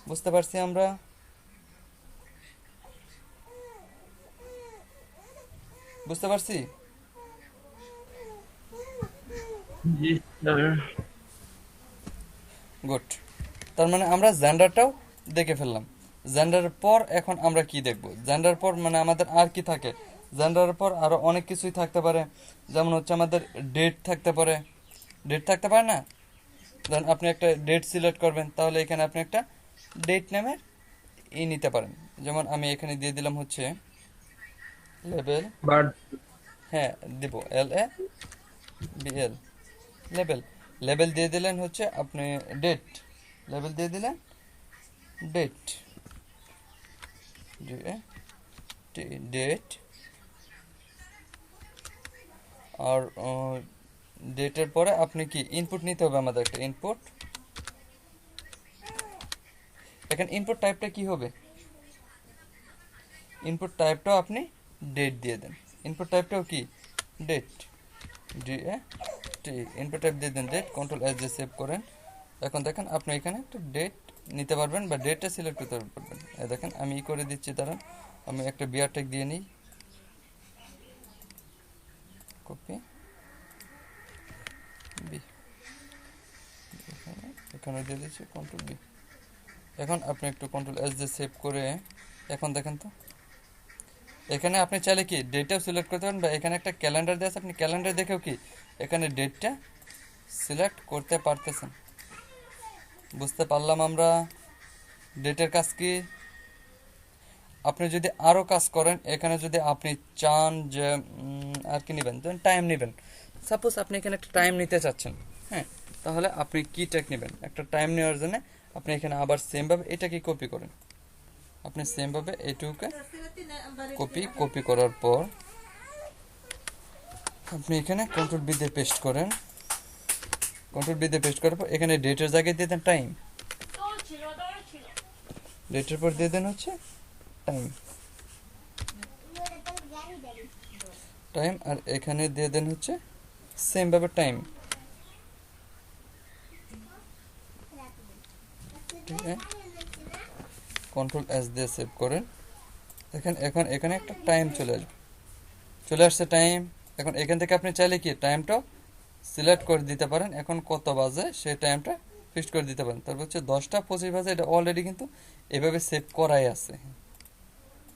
S1: বুঝতে পারছি আমরা? বুঝতে পারছি? গুড। তার মানে আমরা জেন্ডারটাও দেখে ফেললাম। জেন্ডারের পর এখন আমরা কি দেখব? জেন্ডার পর মানে আমাদের আর কি থাকে? জেন্ডারের পর আরো অনেক কিছুই থাকতে পারে, যেমন হচ্ছে আমাদের ডেট থাকতে পারে না? ধরুন আপনি একটা ডেট সিলেক্ট করবেন, তাহলে এখানে আপনি একটা ডেট নামের নিতে পারেন। যেমন আমি এখানে দিয়ে দিলাম হচ্ছে লেবেল, হ্যাঁ দিব LABL লেবেল দিয়ে দিলেন হচ্ছে আপনি ডেট, লেবেল দিয়ে দিলেন ডেট, ডেট। আর ডেটের পরে আপনি কি ইনপুট নিতে হবে, আমাদের একটা ইনপুট। এখন ইনপুট টাইপটা কি হবে? ইনপুট টাইপটাও আপনি ডেট দিয়ে দেন। ইনপুট টাইপটাও কি ডেট, ইনপুট টাইপ দিয়ে দেন ডেট। কন্ট্রোল এস দিয়ে সেভ করেন। এখন দেখেন আপনি এখানে একটা ডেট নিতে পারবেন বা ডেটটা সিলেক্ট করতে পারবেন। দেখেন আমি করে দিচ্ছি, দাঁড়ান আমি একটা বিয়ার ট্যাগ দিয়ে নিই, কপি বি, এখানে দিয়ে দিচ্ছি কন্ট্রোল বি। এখন আপনি একটু কন্ট্রোল এস দিয়ে সেভ করে, এখন দেখেন তো এখানে আপনি চাইলে কি ডেটটাও সিলেক্ট করতে পারেন, বা এখানে একটা ক্যালেন্ডার দেওয়া আছে, আপনি ক্যালেন্ডার দেখেও কি এখানে ডেটটা সিলেক্ট করতে পারতেছেন। বুঝতে পারলাম আমরা ডেটের কাজ কি। আপনি যদি আরও কাজ করেন, এখানে যদি আপনি চান যে আর কি নেবেন, ধরুন টাইম নেবেন, সাপোজ আপনি এখানে একটা টাইম নিতে চাচ্ছেন, হ্যাঁ, তাহলে আপনি কি ট্যাগ নেবেন, একটা টাইম নেওয়ার জন্য আপনি এখানে আবার সেমভাবে এটাকে কপি করেন, আপনি সেমভাবে এইটুকুকে কপি করার পর আপনি এখানে কন্ট্রোল বি দিয়ে পেস্ট করেন, কন্ট্রোল বি দিয়ে পেস্ট করার পর এখানে ডেটের জায়গায় দিয়ে দেন টাইম, ডেটের পর দিয়ে দেন হচ্ছে টাইম, টাইম, আর এখানে দিয়ে দেন হচ্ছে সেম ভাবে টাইম। ঠিক আছে, কন্ট্রোল এস দিয়ে সেভ করেন। দেখেন এখন এখানে একটা টাইম চলে আসছে টাইম। এখন এখান থেকে আপনি চাইলে কি টাইমটা সিলেক্ট করে দিতে পারেন, এখন কত বাজে সেই টাইমটা ফিক্সড করে দিতে পারেন। তারপর হচ্ছে 10টা 25 বাজে, এটা অলরেডি কিন্তু এভাবে সেভ করাই আছে,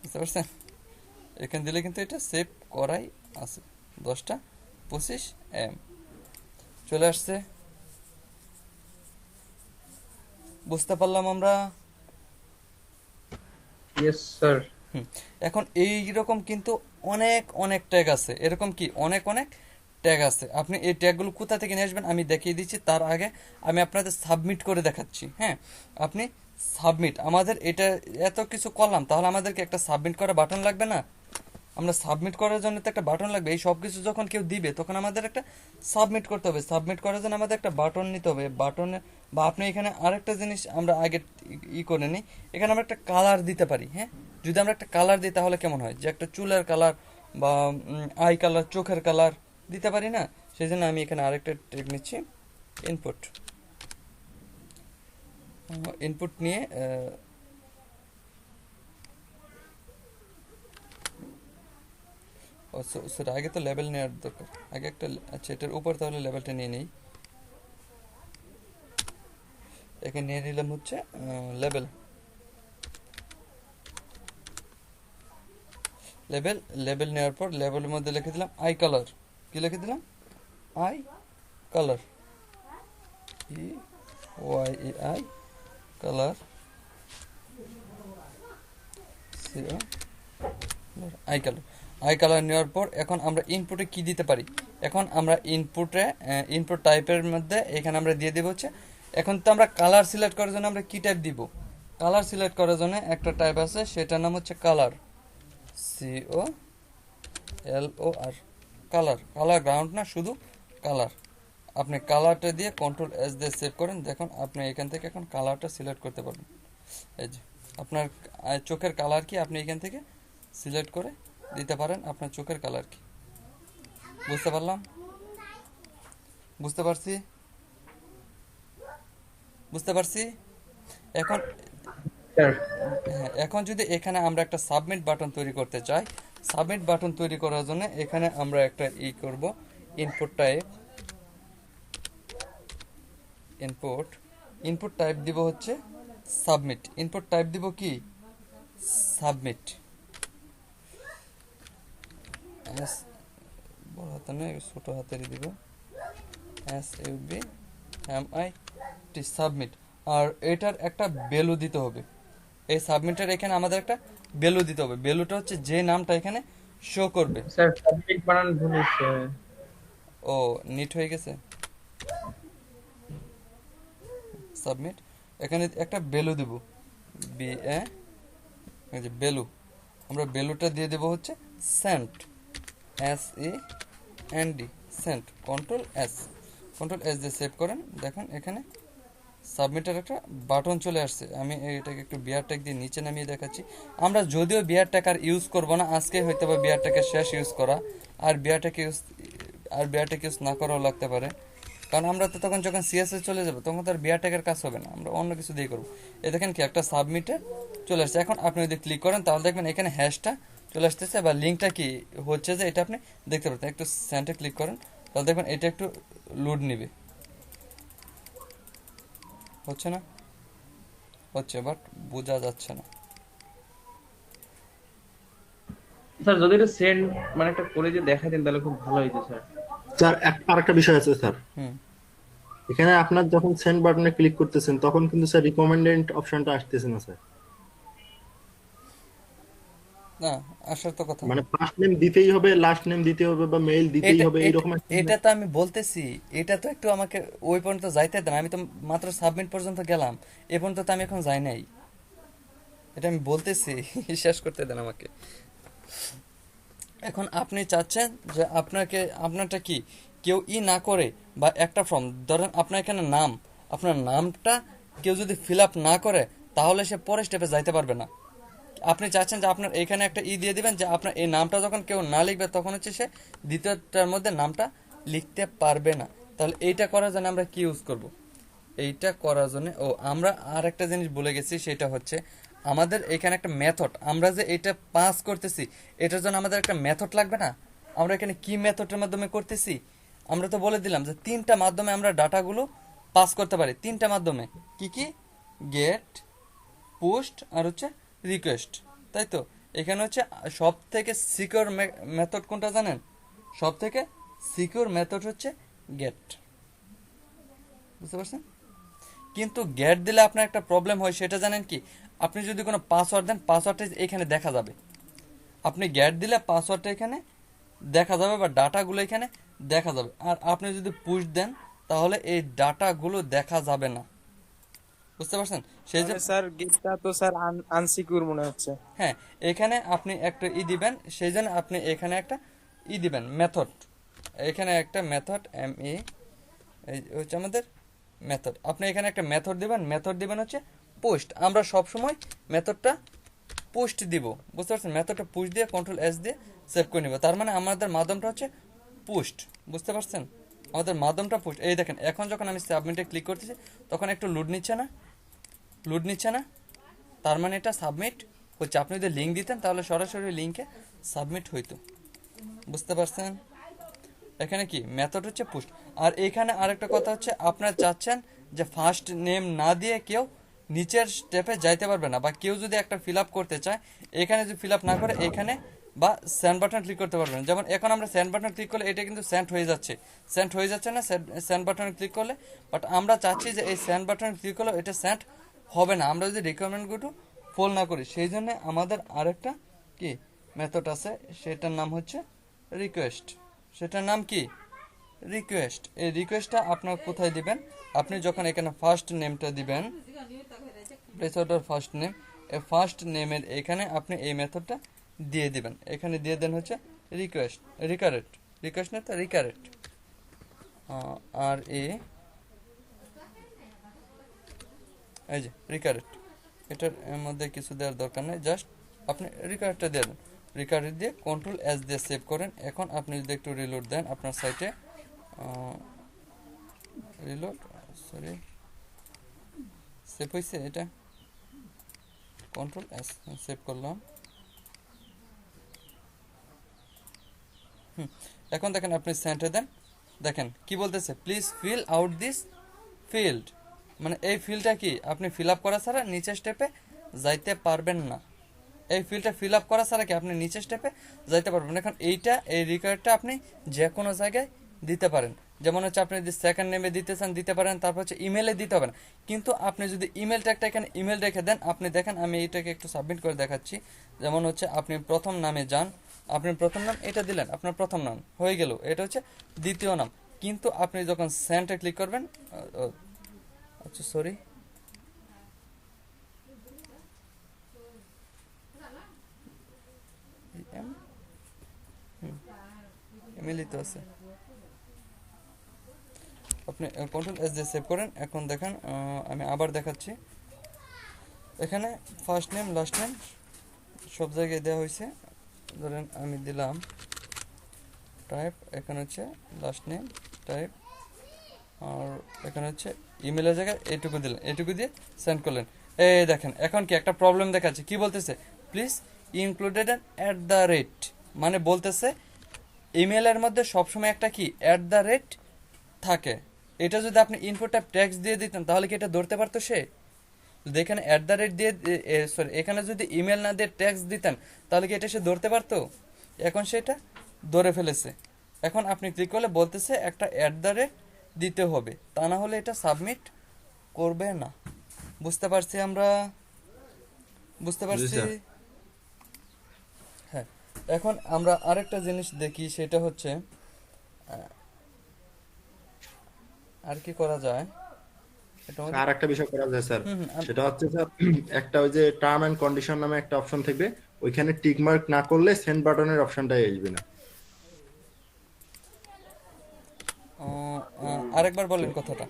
S1: বুঝতে পারছেন, এখানে দিলে কিন্তু এটা সেভ করাই আছে, 10টা 25 AM চলে আসছে। বুঝতে পারলাম আমরা।
S3: Yes sir.
S1: এখন এইরকম কিন্তু অনেক অনেক ট্যাগ আছে, এরকম কি অনেক অনেক ট্যাগ আছে। আপনি এই ট্যাগগুলো কোথা থেকে নিয়ে আসবেন আমি দেখিয়ে দিচ্ছি, তার আগে আমি আপনাদের সাবমিট করে দেখাচ্ছি। হ্যাঁ, আপনি সাবমিট, আমাদের এটা এত কিছু করলাম, তাহলে আমাদেরকে একটা সাবমিট করা বাটন লাগবে না? আমরা সাবমিট করার জন্য তো একটা বাটন লাগবে। এই সব কিছু যখন কেউ দিবে তখন আমাদের একটা সাবমিট করতে হবে। সাবমিট করার জন্য আমাদের একটা বাটন নিতে হবে। বাটনে বা আপনি এখানে আরেকটা জিনিস আমরা আগে করে নিই, এখানে আমরা একটা কালার দিতে পারি। হ্যাঁ, যদি আমরা একটা কালার দিই তাহলে কেমন হয়, যে একটা চুলের কালার বা আই কালার, চোখের কালার দিতে পারি না? সেই জন্য আমি এখানে আরেকটা ট্যাগ নিচ্ছি, ইনপুট। ইনপুট নিয়ে সেটা আগে তো লেভেল নেওয়ার দরকার, আগে একটা, আচ্ছা এটার উপর তাহলে লেভেলটা নিয়ে নেই। এখানে নিয়ে নিলাম হচ্ছে লেভেল, লেভেল নেওয়ার পর লেভেলের মধ্যে লিখে দিলাম আই কালার। কি লিখে দিলাম? I colour, EYEI colour, I colour. I colour নেওয়ার পর এখন আমরা ইনপুটে কি দিতে পারি, এখন আমরা ইনপুটে ইনপুট টাইপের মধ্যে এখানে আমরা দিয়ে দেবো হচ্ছে, এখন তো আমরা কালার সিলেক্ট করার জন্য আমরা কি টাইপ দিব, কালার সিলেক্ট করার জন্য একটা টাইপ আছে, সেটার নাম হচ্ছে colour, COLOR, colour. Colour ground না, শুধু কালার। আপনি কালারটা দিয়ে কন্ট্রোল এস দিয়ে সেভ করেন, দেখুন আপনি এখান থেকে এখন কালারটা সিলেক্ট করতে পারবেন। এই যে আপনার চোখের কালার কি আপনি এখান থেকে সিলেক্ট করে দিতে পারেন, আপনার চোখের কালার কি। বুঝতে পারলাম? বুঝতে পারছি? বুঝতে পারছি। এখন হ্যাঁ, এখন যদি এখানে আমরা একটা সাবমিট বাটন তৈরি করতে চাই, সাবমিট বাটন তৈরি করার জন্য এখানে আমরা একটা করব, ইনপুট টাইপ, ইনপুট টাইপ দিব হচ্ছে সাবমিট। ইনপুট টাইপ দিব কি? সাবমিট। বড় হাতে নয়, ছোট হাতেরই দিব, SUBMIT, সাবমিট। আর এটার একটা ভ্যালু দিতে হবে, এই সাবমিটের এখানে আমাদের একটা ভ্যালু দিতে হবে। ভ্যালুটা হচ্ছে যে নামটা এখানে শো করবে।
S3: স্যার সাবমিট বানান ভুল হচ্ছে।
S1: ও নিট হয়ে গেছে, সাবমিট। এখানে একটা ভ্যালু দেব, BA, এই যে ভ্যালু, আমরা ভ্যালুটা দিয়ে দেব হচ্ছে sent, SEND, sent. Control S দিয়ে সেভ করেন। দেখেন এখানে সাবমিটের একটা বাটন চলে আসছে। আমি এটাকে একটু বিয়ার ট্যাগ দিয়ে নিচে নামিয়ে দেখাচ্ছি। আমরা যদিও বিয়ার ট্যাগ আর ইউজ করবো না, আজকে হয়তো বা বিয়ার ট্যাগের শেষ ইউজ করা, আর বিয়ার ট্যাগ ইউজ না করাও লাগতে পারে। কারণ আমরা তো তখন যখন সিএসএস চলে যাবো তখন তো আর বিআর ট্যাগের কাজ হবে না, আমরা অন্য কিছু দিয়ে করবো। এই দেখেন কি একটা সাবমিটে চলে আসছে। এখন আপনি যদি ক্লিক করেন তাহলে দেখবেন এখানে হ্যাশটা চলে আসতেছে বা লিঙ্কটা কি হচ্ছে যে এটা আপনি দেখতে পাচ্ছেন। একটু সেন্টে ক্লিক করেন তাহলে দেখবেন এটা একটু লোড নেবে, হচ্ছে না, হচ্ছে বাট বোঝা যাচ্ছে না।
S3: স্যার যদি এটা সেন্ড মানে একটা করে যে দেখা দেন তাহলে খুব ভালো হইতো স্যার।
S4: স্যার আরেকটা বিষয় আছে স্যার,
S1: হুম,
S4: এখানে আপনার যখন সেন্ড বাটনে ক্লিক করতেছেন তখন কিন্তু স্যার রিকমেন্ডেড অপশনটা আসতেছে না স্যার।
S1: না আসার তো কথা।
S4: মানে ফার্স্ট নেম দিতেই হবে, লাস্ট নেম দিতে হবে বা মেইল দিতেই
S1: এটা
S4: হবে,
S1: এটা
S4: এইরকম একটা
S1: এটা তো আমি বলতেছি, এটা তো একটু আমাকে ওই পর্যন্ত যাইতে দেন। আমি তো মাত্র সাবমিট পর্যন্ত গেলাম, এ পর্যন্ত তো আমি এখন যাই নাই। এটা আমি বলতেছি, শেষ করতে দেন আমাকে। এখন আপনি চাচ্ছেন যে আপনারটা কি কেউ না করে বা একটা ফর্ম ধরেন আপনার এখানে নাম, আপনার নামটা কেউ যদি ফিল আপ না করে তাহলে সে পরের স্টেপে যাইতে পারবে না। আপনি চাচ্ছেন যে আপনার এখানে একটা দিয়ে দিবেন যে আপনার এই নামটা যখন কেউ না লিখবে তখন হচ্ছে সে দ্বিতীয়টার মধ্যে নামটা লিখতে পারবে না। তাহলে এইটা করার জন্য আমরা কি ইউজ করব? এইটা করার জন্য আমরা আর একটা জিনিস ভুলে গেছি, সেটা হচ্ছে আমাদের এখানে একটা মেথড, আমরা যে এটা পাস করতেছি এটার জন্য আমাদের একটা মেথড লাগবে না? আমরা এখানে কি মেথডের মাধ্যমে করতেছি? আমরা তো বলে দিলাম যে 3টা মাধ্যমে আমরা ডাটাগুলো পাস করতে পারি। 3টা মাধ্যমে কি কি? গেট, পোস্ট আর হচ্ছে রিকোয়েস্ট, তাই তো? এখানে হচ্ছে সব থেকে সিকিউর মেথড কোনটা জানেন? সব থেকে সিকিউর মেথড হচ্ছে গেট, বুঝতে পারছেন? কিন্তু গেট দিলে আপনার একটা প্রবলেম হয়, সেটা জানেন কি? আপনি যদি কোনো পাসওয়ার্ড দেন পাসওয়ার্ডটা এখানে দেখা যাবে। আপনি গেট দিলে পাসওয়ার্ডটা এখানে দেখা যাবে বা ডাটাগুলো এখানে দেখা যাবে। আর আপনি যদি পুশ দেন তাহলে এই ডাটাগুলো দেখা যাবে না, বুঝতে পারছেন? সেই যে
S6: স্যার গেটটা তো স্যার আনসিকিউর মনে হচ্ছে।
S1: হ্যাঁ, এখানে আপনি একটা দিবেন, সেই জন্য আপনি এখানে একটা দিবেন মেথড। এখানে একটা মেথড এই হচ্ছে আমাদের মেথড। আপনি এখানে একটা মেথড দিবেন, মেথড দিবেন হচ্ছে পোস্ট। আমরা সব সময় মেথডটা পোস্ট দিব, বুঝতে পারছেন? মেথডটা পুশ দিয়ে কন্ট্রোল S দিয়ে সেভ করে নিব। তার মানে আমাদের মাধ্যমটা হচ্ছে পোস্ট, বুঝতে পারছেন? আমাদের মাধ্যমটা পোস্ট। এই দেখেন এখন যখন আমি সাবমিটে ক্লিক করতেছি তখন একটু লোড নিচ্ছে না, লোড নিচ্ছে না, তার মানে এটা সাবমিট হচ্ছে। আপনি যদি লিঙ্ক দিতেন তাহলে সরাসরি লিঙ্কে সাবমিট হইতো, বুঝতে পারছেন? এখানে কি মেথড হচ্ছে পুস্ট। আর এখানে আরেকটা কথা হচ্ছে আপনারা চাচ্ছেন যে ফার্স্ট নেম না দিয়ে কেউ নিচের স্টেপে যাইতে পারবে না, বা কেউ যদি একটা ফিল আপ করতে চায় এখানে যদি ফিল আপ না করে এখানে বা সেন্ড বাটন ক্লিক করতে পারবেন। যেমন এখন আমরা সেন্ড বাটন ক্লিক করলে এটা কিন্তু সেন্ড হয়ে যাচ্ছে, সেন্ড হয়ে যাচ্ছে না সেন্ড বাটনে ক্লিক করলে। বাট আমরা চাচ্ছি যে এই সেন্ড বাটনে ক্লিক করলে এটা সেন্ড হবে না আমরা যদি রিকোয়ারমেন্টগুলো ফুল না করি। সেই জন্য আমাদের আরেকটা কি মেথড আছে, সেটার নাম হচ্ছে রিকোয়েস্ট। সেটার নাম কি? রিকোয়েস্ট। এই রিকোয়েস্টটা আপনার কোথায় দিবেন? আপনি যখন এখানে ফার্স্ট নেমটা দিবেন, প্লেসহোল্ডার ফার্স্ট নেম, এই ফার্স্ট নেমের এখানে আপনি এই মেথডটা দিয়ে দিবেন। এখানে দিয়ে দেন হচ্ছে রিকোয়েস্ট, রিকারেক্ট, রিকোয়েস্ট না তো রিকারেক্ট, আর এই যে রিকারেক্ট। এটার মধ্যে কিছু দেওয়ার দরকার নেই, জাস্ট আপনি রিকারেক্টটা দিয়ে দেন। রিকারেক্ট দিয়ে কন্ট্রোল S দিয়ে সেভ করেন। এখন আপনি যদি একটু রিলোড দেন আপনার সাইটে, রিলোড, সরি, সেভ হয়েছে এটা, কন্ট্রোল S সেভ করলাম। এখন দেখেন আপনি সেন্টার দেন, দেখেন কি বলতেছে, please fill out this field. মানে এই ফিল্ডটা কি আপনি ফিল আপ করা ছাড়া নিচের স্টেপে যাইতে পারবেন না। এই ফিল্ডটা ফিল আপ করা ছাড়া কি আপনি নিচের স্টেপে যাইতে পারবেন না। এখন এই রিকোয়ারটা আপনি যে কোনো জায়গায় দিতে পারেন। যেমন হচ্ছে আপনি যদি সেকেন্ড নেমে দিতে চান দিতে পারেন, তারপর হচ্ছে ইমেলে দিতে হবে না। কিন্তু আপনি যদি ইমেলটা একটা এখানে ইমেল রেখে দেন, আপনি দেখেন আমি এইটাকে একটু সাবমিট করে দেখাচ্ছি। যেমন হচ্ছে আপনি প্রথম নামে যান, আপনি প্রথম নাম এটা দিলেন, আপনার প্রথম নাম হয়ে গেল, এটা হচ্ছে দ্বিতীয় নাম। কিন্তু আপনি যখন সেন্ডে ক্লিক করবেন, আচ্ছা সরি, ইমেলই তো আছে। আপনি কন্ট্রোল S দিয়ে সেভ করেন। এখন দেখেন আমি আবার দেখাচ্ছি, এখানে ফার্স্ট নেম লাস্ট নেম সব জায়গায় দেওয়া হয়েছে। ধরেন আমি দিলাম টাইপ, এখানে হচ্ছে লাস্ট নেম টাইপ আর এখানে হচ্ছে ইমেলের জায়গায় এইটুকু দিলেন, এইটুকু দিয়ে সেন্ড করলেন। এই দেখেন এখন কি একটা প্রবলেম দেখাচ্ছে, কি বলতেছে, please included at the rate, মানে বলতেছে ইমেলের মধ্যে সবসময় একটা কি অ্যাট দ্য রেট থাকে। এটা যদি আপনি ইনপুট টাইপ ট্যাক্স দিয়ে দিতেন তাহলে কি এটা ধরতে পারতো সে? যদি এখানে অ্যাট দ্য রেট দিয়ে সরি এখানে যদি ইমেল না দিয়ে ট্যাক্স দিতেন তাহলে কি এটা সে ধরতে পারতো? এখন সেটা ধরে ফেলেছে। এখন আপনি ক্লিক করলে বলতেছে একটা অ্যাট দ্য রেট দিতে হবে, তা না হলে এটা সাবমিট করবে না। বুঝতে পারছি আমরা? বুঝতে পারছি? হ্যাঁ, এখন আমরা আরেকটা জিনিস দেখি, সেটা হচ্ছে আর কি করা যায় এটা আমাদের-
S4: আর একটা বিষয় করা যায় স্যার,
S1: হুম হুম
S4: সেটা হচ্ছে স্যার একটা ওই যে টার্ম এন্ড কন্ডিশন নামে একটা অপশন থাকবে, ওইখানে টিক মার্ক না করলে সেন্ড বাটনের অপশনটাই আসবে না।
S1: আরেকবার বলেন কথাটা।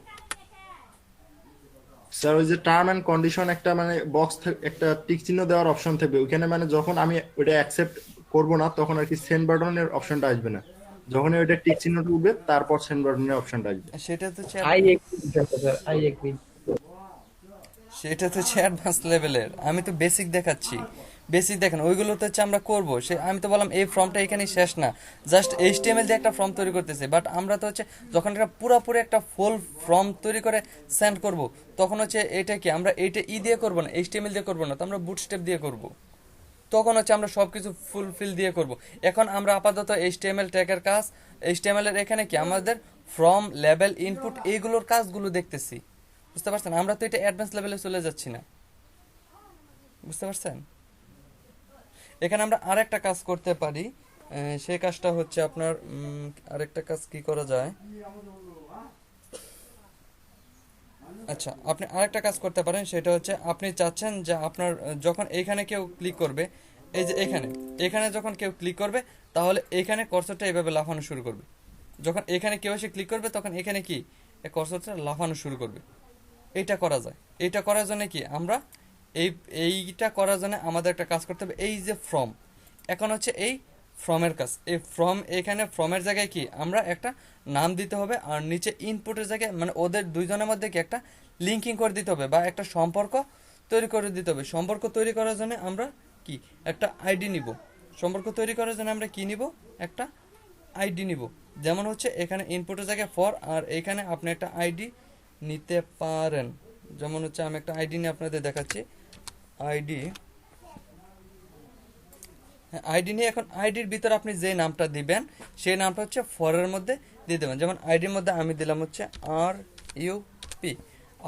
S4: স্যার ওই যে টার্ম এন্ড কন্ডিশন একটা মানে বক্স একটা টিক চিহ্ন দেওয়ার অপশন থাকবে, ওইখানে মানে যখন আমি ওইটা অ্যাকসেপ্ট করব না তখন আর কি সেন্ড বাটনের অপশনটা আসবে না, যখন ওইটা টিক চিহ্নটা উঠবে তারপর সেন্ড বাটনের অপশনটা আসবে।
S1: সেটা তো
S3: I agree sir, I agree.
S1: সেটা তো হচ্ছে অ্যাডভান্স লেভেলের, আমি তো বেসিক দেখাচ্ছি। বেসিক দেখেন ওইগুলো তো হচ্ছে আমরা করবো, সে আমি তো বললাম এই ফর্মটা এখানে শেষ না, জাস্ট এইচটিএমএল দিয়ে একটা ফর্ম তৈরি করতেছে। বাট আমরা তো হচ্ছে যখন এটা পুরোপুরি একটা ফুল ফর্ম তৈরি করে সেন্ড করব, তখন হচ্ছে এটা কি আমরা এইটা দিয়ে করবো না, এইচটিএমএল দিয়ে করবো না, তো আমরা বুটস্টেপ দিয়ে করব। তখন হচ্ছে আমরা সবকিছু ফুলফিল দিয়ে করব। এখন আমরা আপাতত এইচটিএমএল ট্যাগের কাজ, এইচটিএমএল এর এখানে কি আমাদের ফর্ম লেভেল ইনপুট এইগুলোর কাজগুলো দেখতেছি। বুঝতে পারছেন? আমরা তো এটা অ্যাডভান্স লেভেলে চলে যাচ্ছি না। বুঝতে পারছেন? এখানে আমরা আরেকটা কাজ করতে পারি, সেই কাজটা হচ্ছে আপনার আরেকটা কাজ কি করা যায়। আচ্ছা, আপনি আরেকটা কাজ করতে পারেন, সেটা হচ্ছে আপনি চাচ্ছেন যে আপনার যখন এখানে কেউ ক্লিক করবে, এই যে এখানে এখানে যখন কেউ ক্লিক করবে তাহলে এখানে কার্সরটা এইভাবে লাফানো শুরু করবে। যখন এখানে কেউ এসে ক্লিক করবে তখন এখানে কি এই কার্সরটা লাফানো শুরু করবে। এইটা করা যায়। এইটা করার জন্য কি আমরা এইটা করার জন্য আমাদের একটা কাজ করতে হবে, এই যে ফর্ম, এখন হচ্ছে এই ফর্মের কাজ। এই ফর্ম, এখানে ফর্মের জায়গায় কি আমরা একটা নাম দিতে হবে, আর নিচে ইনপুটের জায়গায় মানে ওদের দুইজনের মধ্যে কি একটা লিঙ্কিং করে দিতে হবে বা একটা সম্পর্ক তৈরি করে দিতে হবে। সম্পর্ক তৈরি করার জন্য আমরা কি একটা আইডি নিব। সম্পর্ক তৈরি করার জন্য আমরা কি নিব, একটা আইডি নিব। যেমন হচ্ছে এখানে ইনপুটের জায়গায় ফর, আর এখানে আপনি একটা আইডি নিতে পারেন। যেমন হচ্ছে আমি একটা আইডি নিয়ে আপনাদের দেখাচ্ছি। আইডি, হ্যাঁ আইডি নিয়ে এখন আইডির ভিতরে আপনি যে নামটা দিবেন সেই নামটা হচ্ছে ফরের মধ্যে দিয়ে দেবেন। যেমন আইডির মধ্যে আমি দিলাম হচ্ছে আর ইউ পি,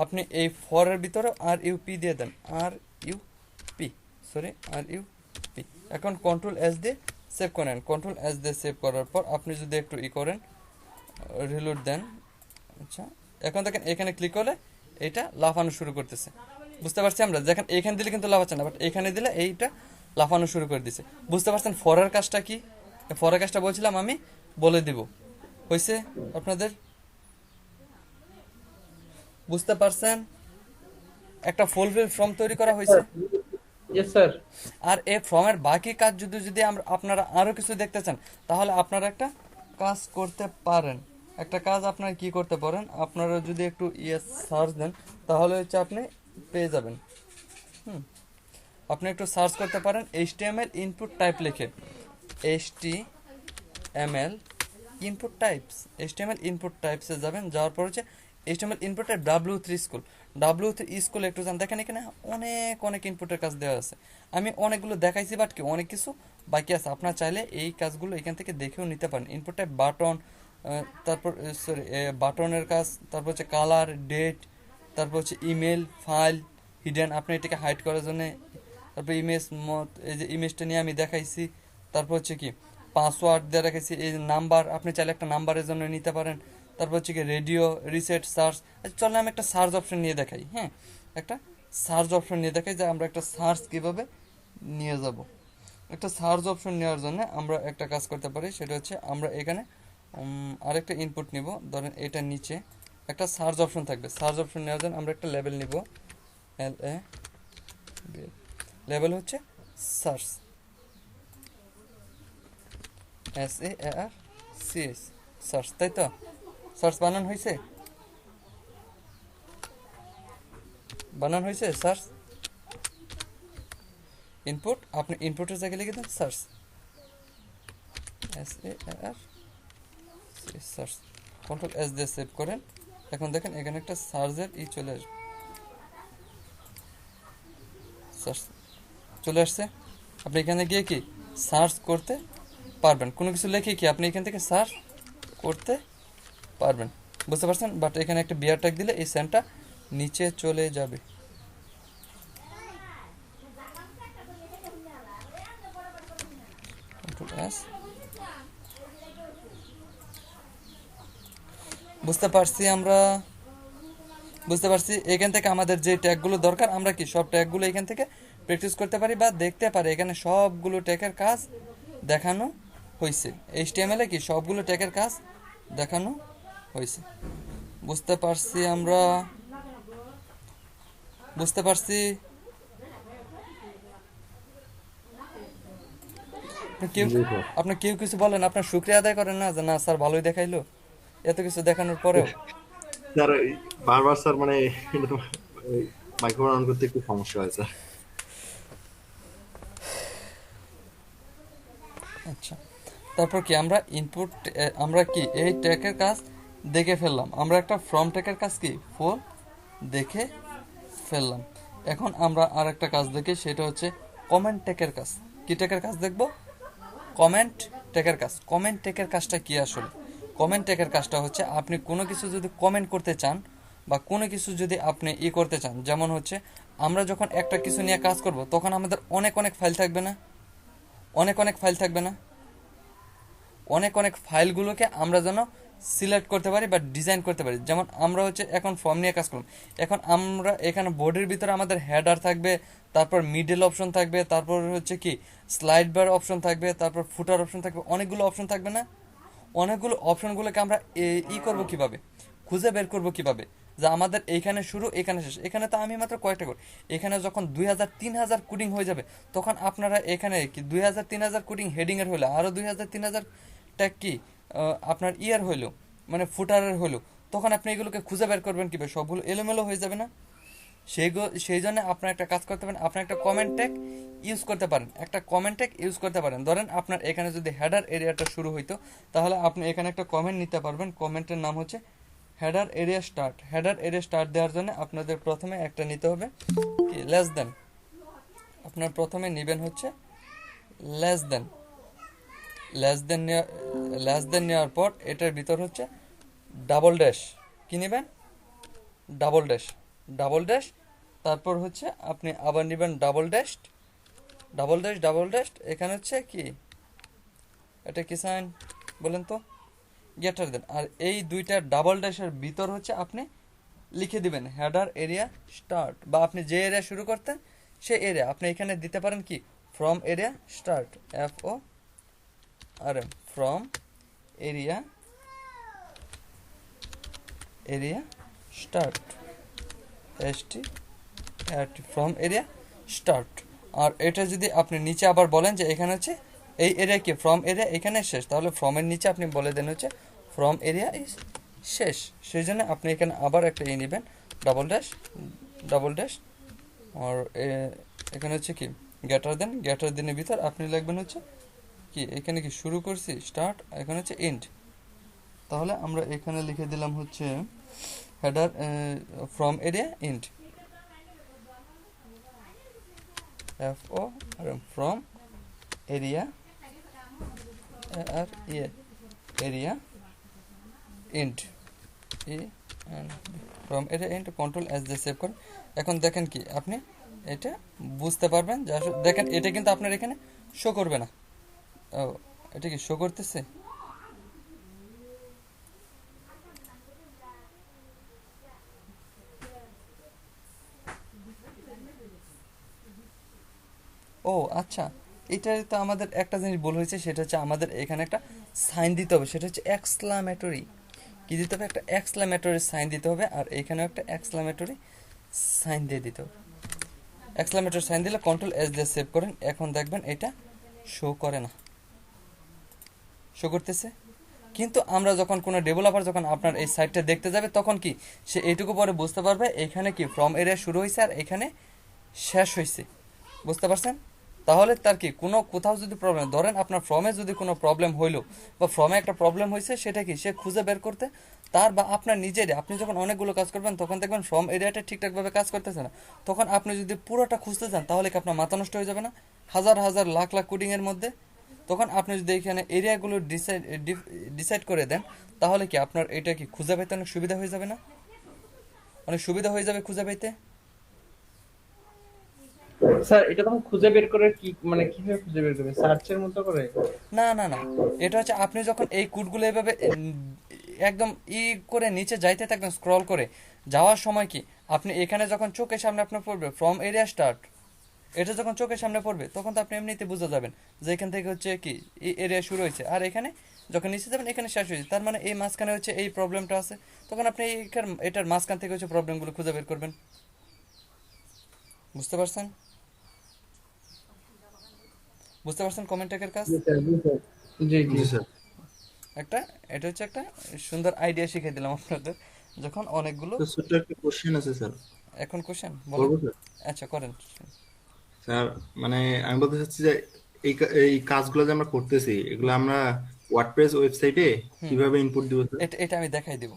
S1: আপনি এই ফরের ভিতরে আর ইউ পি দিয়ে দেন, R U P, sorry R U P. এখন কন্ট্রোল এস দিয়ে সেভ করেন। কন্ট্রোল এস দিয়ে সেভ করার পর আপনি যদি একটু করেন, রিলোড দেন। আচ্ছা, এখন দেখেন এখানে ক্লিক করলে এটা লাফানো শুরু করতেছে। বুঝতে পারছি আমরা, দেখেন এখানে দিলে কিন্তু লাফাচ্ছে না, বাট এখানে দিলে এইটা লাফানো শুরু করে দিছে। বুঝতে পারছেন ফরের কাজটা কি? ফরের কাজটা বলছিলাম আমি, বলে দিব। হয়েছে আপনাদের? বুঝতে পারছেন? একটা ফুলফিল ফর্ম তৈরি করা হয়েছে।
S3: Yes sir.
S1: আর এই ফর্মের বাকি কাজ যদি যদি আমরা আপনারা আরো কিছু দেখতে চান তাহলে আপনারা একটা কাজ করতে পারেন। একটা কাজ আপনারা কি করতে পারেন, আপনারা যদি একটু সার্চ দেন তাহলে হচ্ছে আপনি পেয়ে যাবেন। আপনি একটু সার্চ করতে পারেন HTML ইনপুট টাইপ লিখে, HTML input types, HTML input টাইপসে যাবেন। যাওয়ার পর হচ্ছে HTML input type W3 school, W3 school একটু যান। দেখেন এখানে অনেক অনেক ইনপুটের কাজ দেওয়া আছে। আমি অনেকগুলো দেখাইছি, বাট কি অনেক কিছু বাকি আছে। আপনার চাইলে এই কাজগুলো এখান থেকে দেখেও নিতে পারেন। ইনপুট টাইপ বাটন, তারপর সরি বাটনের কাজ, তারপর হচ্ছে কালার, ডেট, তারপর হচ্ছে ইমেল, ফাইল, হিডেন, আপনি এটাকে হাইড করার জন্য। তারপর ইমেজ মত, এই যে ইমেজটা নিয়ে আমি দেখাইছি। তারপর হচ্ছে কি পাসওয়ার্ড দিয়ে রেখেছি। এই নাম্বার, আপনি চাইলে একটা নাম্বারের জন্য নিতে পারেন। তারপর হচ্ছে কি রেডিও, রিসেট, সার্চ। আচ্ছা চলে আমি একটা সার্চ অপশন নিয়ে দেখাই। হ্যাঁ, একটা সার্চ অপশন নিয়ে দেখাই যে আমরা একটা সার্চ কীভাবে নিয়ে যাব। একটা সার্চ অপশন নেওয়ার জন্য আমরা একটা কাজ করতে পারি, সেটা হচ্ছে আমরা এখানে আরেকটা ইনপুট নিব। ধরেন এটা নিচে একটা সার্চ অপশন থাকবে। সার্চ অপশন নেওয়ার জন্য আমরা একটা লেবেল নিব, লেবেল হচ্ছে সার্চ, SARCH, সার্চ, তাই তো? সার্চ বানান হয়েছে? বানান হয়েছে সার্চ ইনপুট, আপনি ইনপুটের জায়গায় লিখে দেন search, SAR search, control S দিয়ে সেভ করেন। এখন দেখেন এখানে একটা সার্চের চলে আসবে, সার্চ চলে আসছে। আপনি এখানে গিয়ে কি সার্চ করতে পারবেন, কোনো কিছু লিখে কি আপনি এখান থেকে সার্চ করতে পারবেন, বুঝতে পারছেন? বাট এখানে একটা বিয়ার ট্যাগ দিলে এই সেন্টটা নিচে চলে যাবে। কন্ট্রোল S, বুঝতে পারছি আমরা, বুঝতে পারছি। এখান থেকে আমাদের যে ট্যাগগুলো দরকার আমরা কি সব ট্যাগগুলো এখান থেকে প্র্যাকটিস করতে পারি বা দেখতে পারি। এখানে সবগুলো ট্যাগের কাজ দেখানো হয়েছে, HTML এ কি সবগুলো ট্যাগের কাজ দেখানো হয়েছে, বুঝতে পারছি আমরা, বুঝতে পারছি। আপনি কেউ কিছু বলেন, আপনার শুকরিয়া আদায় করেন না যে না স্যার ভালোই দেখাইলো, এত কিছু দেখানোর পরেও।
S4: স্যার বারবার স্যার মানে মাইক্রোফোন অন করতে একটু সমস্যা হয় স্যার।
S1: আচ্ছা, তারপর কি আমরা ইনপুট, আমরা কি এই ট্যাগের কাজ দেখে ফেললাম, আমরা একটা ফ্রম ট্যাগের কাজ কি ফুল দেখে ফেললাম। এখন আমরা আর একটা কাজ দেখি, সেটা হচ্ছে কমেন্ট ট্যাগের কাজ। কি ট্যাগের কাজ দেখব? কমেন্ট ট্যাগের কাজ। কমেন্ট ট্যাগের কাজটা কি আসলে? কমেন্ট ট্যাগের কাজটা হচ্ছে আপনি কোনো কিছু যদি কমেন্ট করতে চান বা কোনো কিছু যদি আপনি করতে চান, যেমন হচ্ছে আমরা যখন একটা কিছু নিয়ে কাজ করব তখন আমাদের অনেক অনেক ফাইল থাকবে না, অনেক অনেক ফাইল থাকবে না, অনেক অনেক ফাইলগুলোকে আমরা যেন সিলেক্ট করতে পারি বা ডিজাইন করতে পারি। যেমন আমরা হচ্ছে এখন ফর্ম নিয়ে কাজ করলাম, এখন আমরা এখানে বোর্ডের ভিতরে আমাদের হেডার থাকবে, তারপর মিডল অপশন থাকবে, তারপর হচ্ছে কি স্লাইড বার অপশন থাকবে, তারপর ফুটার অপশন থাকবে, অনেকগুলো অপশন থাকবে না? অনেকগুলো অপশনগুলোকে আমরা করব কিভাবে, খুঁজে বের করব কিভাবে যে আমাদের এইখানে শুরু এখানে শেষ। এখানে তো আমি মাত্র কয়েকটা করি, এখানে যখন 2000-3000 কোডিং হয়ে যাবে তখন আপনারা এখানে কি 2000-3000 কোডিং হেডিংয়ের হলে আরও 2000-3000 ট্যাগ কি আপনার ইয়ার হইলো, মানে ফুটারের হইলো, তখন আপনি এগুলোকে খুঁজে বের করবেন কিভাবে? সবগুলো এলোমেলো হয়ে যাবে না? সেই জন্য আপনার একটা কাজ করতে পারেন, আপনার একটা কমেন্ট ট্যাগ ইউজ করতে পারেন, একটা কমেন্ট ট্যাগ ইউজ করতে পারেন। ধরেন আপনার এখানে যদি হেডার এরিয়াটা শুরু হইতো, তাহলে আপনি এখানে একটা কমেন্ট নিতে পারবেন, কমেন্টের নাম হচ্ছে header area start. Header area start দেওয়ার জন্য আপনাদের প্রথমে একটা নিতে হবে কি লেস দেন, আপনার প্রথমে নেবেন হচ্ছে লেস দেন। লেস দেন নেওয়ার পর এটার ভিতর হচ্ছে ডাবল ড্যাশ, কি নেবেন? ডাবল ড্যাশ, ডাবল ড্যাশ, তারপর হচ্ছে আপনি আবার নেবেন double dash, double dash, double dash. এখানে হচ্ছে কি এটা কি সাইন বলেন তো? Greater than. আর এই দুইটা ডাবল ড্যাশের ভিতর হচ্ছে আপনি লিখে দিবেন হেডার এরিয়া স্টার্ট, বা আপনি যে এরিয়া শুরু করতেন সেই এরিয়া আপনি এখানে দিতে পারেন কি form area start, FORM, from area, area start, START, form area start. আর এটা যদি আপনি নিচে আবার বলেন যে এখানে হচ্ছে এই এরিয়া কি ফ্রম এরিয়া এখানে শেষ, তাহলে ফ্রমের নিচে আপনি বলে দেন হচ্ছে ফ্রম এরিয়া ইজ শেষ। সেই জন্য আপনি এখানে আবার একটা নেবেন ডাবল ড্যাশ, ডাবল ড্যাশ, আর এখানে হচ্ছে কি গ্রেটার দেন, গ্রেটার দেনের ভিতর আপনি লিখবেন হচ্ছে কি এখানে কি শুরু করছি স্টার্ট, এখানে হচ্ছে এন্ড। তাহলে আমরা এখানে লিখে দিলাম হচ্ছে header from area end, FORM, from area, area end, from area end, control S দিয়ে সেভ করুন। এখন দেখেন কি আপনি এটা বুঝতে পারবেন যে দেখেন এটা কিন্তু আপনার এখানে শো করবে না। ও এটা কি শো করতেছে? ও আচ্ছা, এটা তো আমাদের একটা জিনিস ভুল হয়েছে, সেটা হচ্ছে আমাদের এখানে একটা সাইন দিতে হবে, সেটা হচ্ছে এক্সক্লামেটরি। কি দিতে হবে? একটা এক্সক্লামেটরি সাইন দিতে হবে, আর এখানেও একটা এক্সক্লামেটরি সাইন দিয়ে দিতে হবে। এক্সক্লামেটরি সাইন দিলে কন্ট্রোল S দিয়ে সেভ করেন। এখন দেখবেন এটা শো করে না, শো করতেছে কিন্তু আমরা যখন কোনো ডেভেলপার যখন আপনার এই সাইটটা দেখতে যাবে তখন কি সে এইটুকু পরে বুঝতে পারবে এখানে কি ফ্রম এরিয়া শুরু হয়েছে আর এখানে শেষ হয়েছে, বুঝতে পারছেন? তাহলে তার কি কোনো কোথাও যদি প্রবলেম, ধরেন আপনার ফর্মে যদি কোনো প্রবলেম হইলো বা ফর্মে একটা প্রবলেম হয়েছে, সেটা কি সে খুঁজে বের করতে তার বা আপনার নিজেরই, আপনি যখন অনেকগুলো কাজ করবেন তখন দেখবেন ফর্ম এরিয়াটা ঠিকঠাকভাবে কাজ করতেছে না, তখন আপনি যদি পুরোটা খুঁজতে চান তাহলে কি আপনার মাথা নষ্ট হয়ে যাবে না? হাজার হাজার লাখ লাখ কোডিংয়ের মধ্যে তখন আপনি যদি এখানে এরিয়াগুলো ডিসাইড করে দেন তাহলে কি আপনার এটা কি খুঁজে পাইতে অনেক সুবিধা হয়ে যাবে না? অনেক সুবিধা হয়ে যাবে খুঁজে পাইতে।
S3: স্যার এটা তখন খুঁজে বের করে কি মানে কিভাবে খুঁজে বের করবে, সার্চের মতো করে?
S1: না না না, এটা হচ্ছে আপনি যখন এই কোডগুলো এভাবে একদম করে নিচে যাইতে থাকবেন স্ক্রল করে যাওয়ার সময় কি আপনি এখানে যখন চোখের সামনে আপনার পড়বে ফ্রম এরিয়া স্টার্ট, এটা যখন চোখের সামনে পড়বে তখন তো আপনি এমনিতে বুঝে যাবেন যে এখান থেকে হচ্ছে কি এই এরিয়া শুরু হয়েছে, আর এখানে যখন নিচে যাবেন এখানে শেষ হয়েছে, তার মানে এই মাঝখানে হচ্ছে এই প্রবলেমটা আছে, তখন আপনি এটার মাঝখান থেকে হচ্ছে প্রবলেমগুলো খুঁজে বের করবেন। বুঝতে পারছেন? বুঝতে পারছেন কমেন্টের কাজ?
S3: জি জি
S4: জি স্যার।
S1: একটা এটা হচ্ছে একটা সুন্দর আইডিয়া শিখিয়ে দিলাম আপনাদের যখন অনেকগুলো।
S4: তো ছোট্ট একটা কোশ্চেন আছে স্যার,
S1: এখন কোশ্চেন বলেন।
S4: বলবো স্যার?
S1: আচ্ছা করেন।
S4: স্যার মানে আমি বলতে চাচ্ছি যে এই কাজগুলো যে আমরা করতেছি এগুলো আমরা ওয়ার্ডপ্রেস ওয়েবসাইটে কিভাবে ইনপুট দিব স্যার?
S1: এটা এটা আমি দেখাই দিব,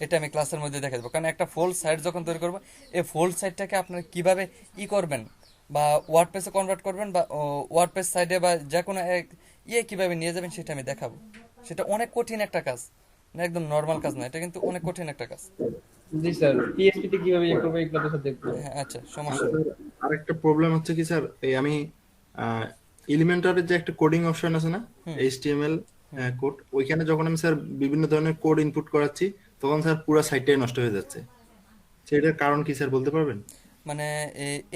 S1: এটা আমি ক্লাসের মধ্যে দেখাই দেবো, কারণ একটা ফোল্ড সাইট যখন তৈরি করবো এই ফোল্ড সাইটটাকে আপনারা কিভাবে করবেন বা ওয়ার্ডপ্রেসে কনভার্ট করবেন বা ওয়ার্ডপ্রেস সাইডে বা যে কোনো এক কিভাবে নিয়ে যাবেন সেটা আমি দেখাবো। সেটা অনেক কঠিন একটা কাজ, না একদম নর্মাল কাজ না, এটা কিন্তু অনেক কঠিন একটা কাজ।
S3: জি স্যার, পিএইচপি তে কিভাবে করবে এগুলো তো স্যার দেখবো।
S1: হ্যাঁ আচ্ছা
S4: আর
S1: সমস্যা নেই।
S4: স্যার আরেকটা প্রবলেম হচ্ছে কি স্যার, এই আমি এলিমেন্টারের যে একটা কোডিং অপশন আছে না, এইচটিএমএল কোড, ওইখানে যখন আমি স্যার বিভিন্ন ধরনের কোড ইনপুট করাচ্ছি তখন স্যার পুরো সাইটটাই নষ্ট হয়ে যাচ্ছে। সেটার কারণ কি স্যার বলতে পারবেন?
S1: মানে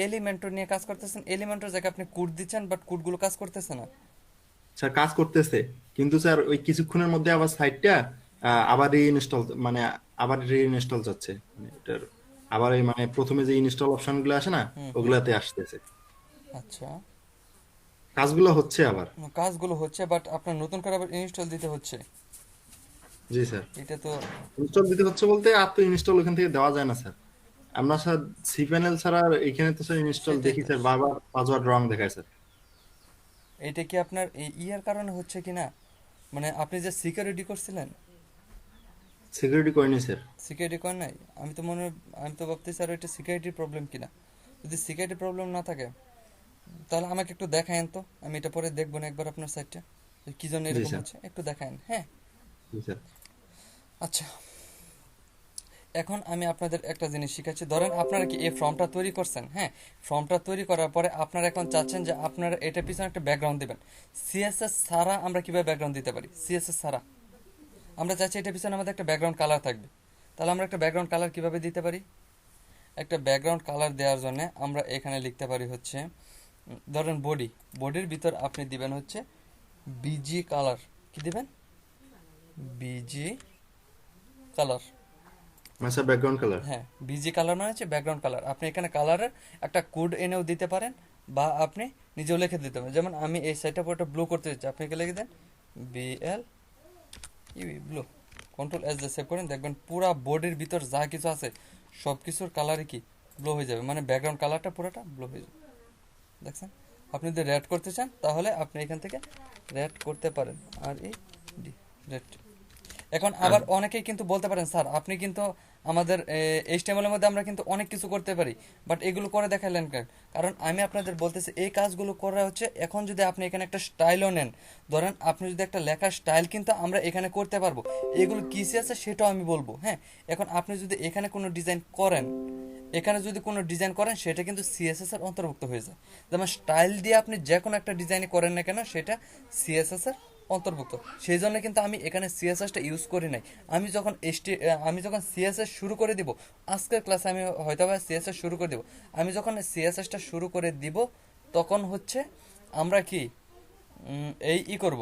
S1: এলিমেন্টর নিয়ে কাজ করতেছেন, এলিমেন্টর জায়গায় আপনি কোড দিচ্ছেন বাট কোডগুলো কাজ করতেছে না।
S4: স্যার কাজ করতেছে কিন্তু স্যার ওই কিছুক্ষণের মধ্যে আবার সাইটটা আবার রিইনস্টল মানে আবার রিইনস্টল যাচ্ছে, মানে এটার আবার এই মানে প্রথমে যে ইনস্টল অপশন গুলো আসে না ওগুলাতে আসতেছে,
S1: আচ্ছা
S4: কাজগুলো হচ্ছে আবার।
S1: কাজগুলো হচ্ছে বাট আপনার নতুন করে আবার ইনস্টল দিতে হচ্ছে।
S4: জি স্যার।
S1: এটা তো
S4: ইনস্টল দিতে হচ্ছে বলতে আর তো ইনস্টল ওখান থেকে দেওয়া যায় না স্যার। আমরা স্যার সি প্যানেল ছাড়া আর এখানে তো স্যার ইনস্টল
S1: সেটাই
S4: দেখি
S1: তো।
S4: স্যার বারবার পাসওয়ার্ড রং দেখায় স্যার।
S1: এটা কি আপনার এই ইয়ার কারণে হচ্ছে কি না, মানে আপনি যে সিকিউরিটি করছিলেন,
S4: সিকিউরিটি করিনি স্যার।
S1: সিকিউরিটি করেন নাই? আমি তো ভাবতেছি স্যার ওইটা সিকিউরিটির প্রবলেম কিনা। যদি সিকিউরিটি প্রবলেম না থাকে তাহলে আমাকে একটু দেখায়েন তো, আমি এটা পরে দেখবো না একবার আপনার সাইটটা কি জন্য
S4: জি
S1: এরকম
S4: স্যার।
S1: হচ্ছে, একটু দেখায়েন। হ্যাঁ
S4: জি স্যার।
S1: আচ্ছা, এখন আমি আপনাদের একটা জিনিস শিখাচ্ছি। ধরেন আপনারা কি এই ফর্মটা তৈরি করছেন, হ্যাঁ ফর্মটা তৈরি করার পরে আপনারা এখন চাচ্ছেন যে আপনারা এটার পিছনে একটা ব্যাকগ্রাউন্ড দিবেন। সিএসএস ছাড়া আমরা কিভাবে ব্যাকগ্রাউন্ড দিতে পারি? সিএসএস ছাড়া আমরা চাচ্ছি এটার পিছনে আমাদের একটা ব্যাকগ্রাউন্ড কালার থাকবে, তাহলে আমরা একটা ব্যাকগ্রাউন্ড কালার কিভাবে দিতে পারি? একটা ব্যাকগ্রাউন্ড কালার দেওয়ার জন্য আমরা এখানে লিখতে পারি হচ্ছে ধরেন বডির ভিতর আপনি দিবেন হচ্ছে বিজি কালার। কি দিবেন? Busy colour.
S4: মানে স্যার ব্যাকগ্রাউন্ড কালার।
S1: হ্যাঁ বিজি কালার মানে হচ্ছে ব্যাকগ্রাউন্ড কালার। আপনি এখানে কালারের একটা কোড এনেও দিতে পারেন বা আপনি নিজেও লিখে দিতে পারেন। যেমন আমি এই সাইডটা পুরোটা ব্লু করতে চাচ্ছি, আপনি কি লিখে দেন বিএল ব্লু, কন্ট্রোল এস দিয়ে সেভ করেন, দেখবেন পুরা বোর্ডের ভিতর যা কিছু আছে সব কিছুর কালারই কি ব্লু হয়ে যাবে, মানে ব্যাকগ্রাউন্ড কালারটা পুরোটা ব্লু হয়ে যাবে। দেখছেন? আপনি যদি রেড করতে চান তাহলে আপনি এখান থেকে রেড করতে পারেন, আর এই রেড। এখন আবার অনেকেই কিন্তু বলতে পারেন স্যার আপনি কিন্তু আমাদের এইচটিএমএল এর মধ্যে আমরা কিন্তু অনেক কিছু করতে পারি বাট এগুলো করে দেখালেন কেন? কারণ আমি আপনাদের বলতেছি এই কাজগুলো করা হচ্ছে এখন যদি আপনি এখানে একটা স্টাইলও নেন, ধরেন আপনি যদি একটা লেখার স্টাইল কিন্তু আমরা এখানে করতে পারবো, এগুলো কিসে আছে সেটাও আমি বলবো। হ্যাঁ এখন আপনি যদি এখানে কোনো ডিজাইন করেন, সেটা কিন্তু সিএসএস এর অন্তর্ভুক্ত হয়ে যায়। যেমন স্টাইল দিয়ে আপনি যে কোনো একটা ডিজাইন করেন না কেন সেটা সিএসএস এর অন্তর্ভুক্ত। সেই জন্য কিন্তু আমি এখানে সিএসএসটা ইউজ করি নাই। আমি যখন সিএসএস শুরু করে দিব, আজকের ক্লাসে আমি হয়তো সিএসএস শুরু করে দিব, আমি যখন সিএসএসটা শুরু করে দিব তখন হচ্ছে আমরা কি করব,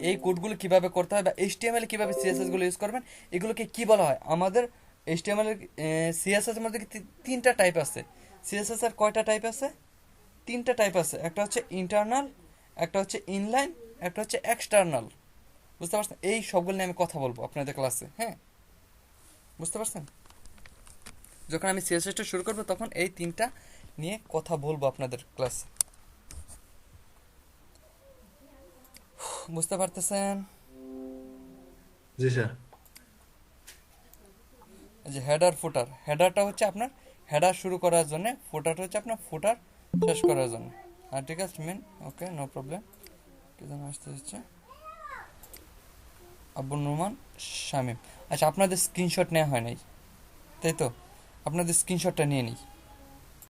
S1: এই কোডগুলো কিভাবে করতে হয় বা এইচটিএমএল কিভাবে সিএসএস গুলো ইউজ করবেন, এগুলোকে কি বলা হয়? আমাদের এইচটিএমএল এর সিএসএস এর মধ্যে তিনটা টাইপ আছে। সিএসএস এর কয়টা টাইপ আছে? তিনটা টাইপ আছে। একটা হচ্ছে ইন্টারনাল, একটা হচ্ছে ইনলাইন, একটা হচ্ছে এক্সটার্নাল। বুঝতে পারছেন? এই সবগুলো নিয়ে আমি কথা বলবো আপনাদের ক্লাসে, হ্যাঁ, বুঝতে পারছেন? যখন আমি সিএসএসটা শুরু করবো তখন এই তিনটা নিয়ে কথা বলবো আপনাদের ক্লাসে, বুঝতে পারতেছেন?
S4: জি স্যার।
S1: এই যে হেডার ফুটার, হেডারটা হচ্ছে আপনার হেডার শুরু করার জন্য, ফুটারটা হচ্ছে আপনার ফুটার শেষ করার জন্য। আর ঠিক আছে, মিন ওকে, নো প্রবলেম। কি যেন আসতে হচ্ছে, আব্বুর রহমান শামীম। আচ্ছা, আপনাদের স্ক্রিনশট নেওয়া হয় নাই, তাই তো? আপনাদের স্ক্রিনশটটা নিয়ে নিই।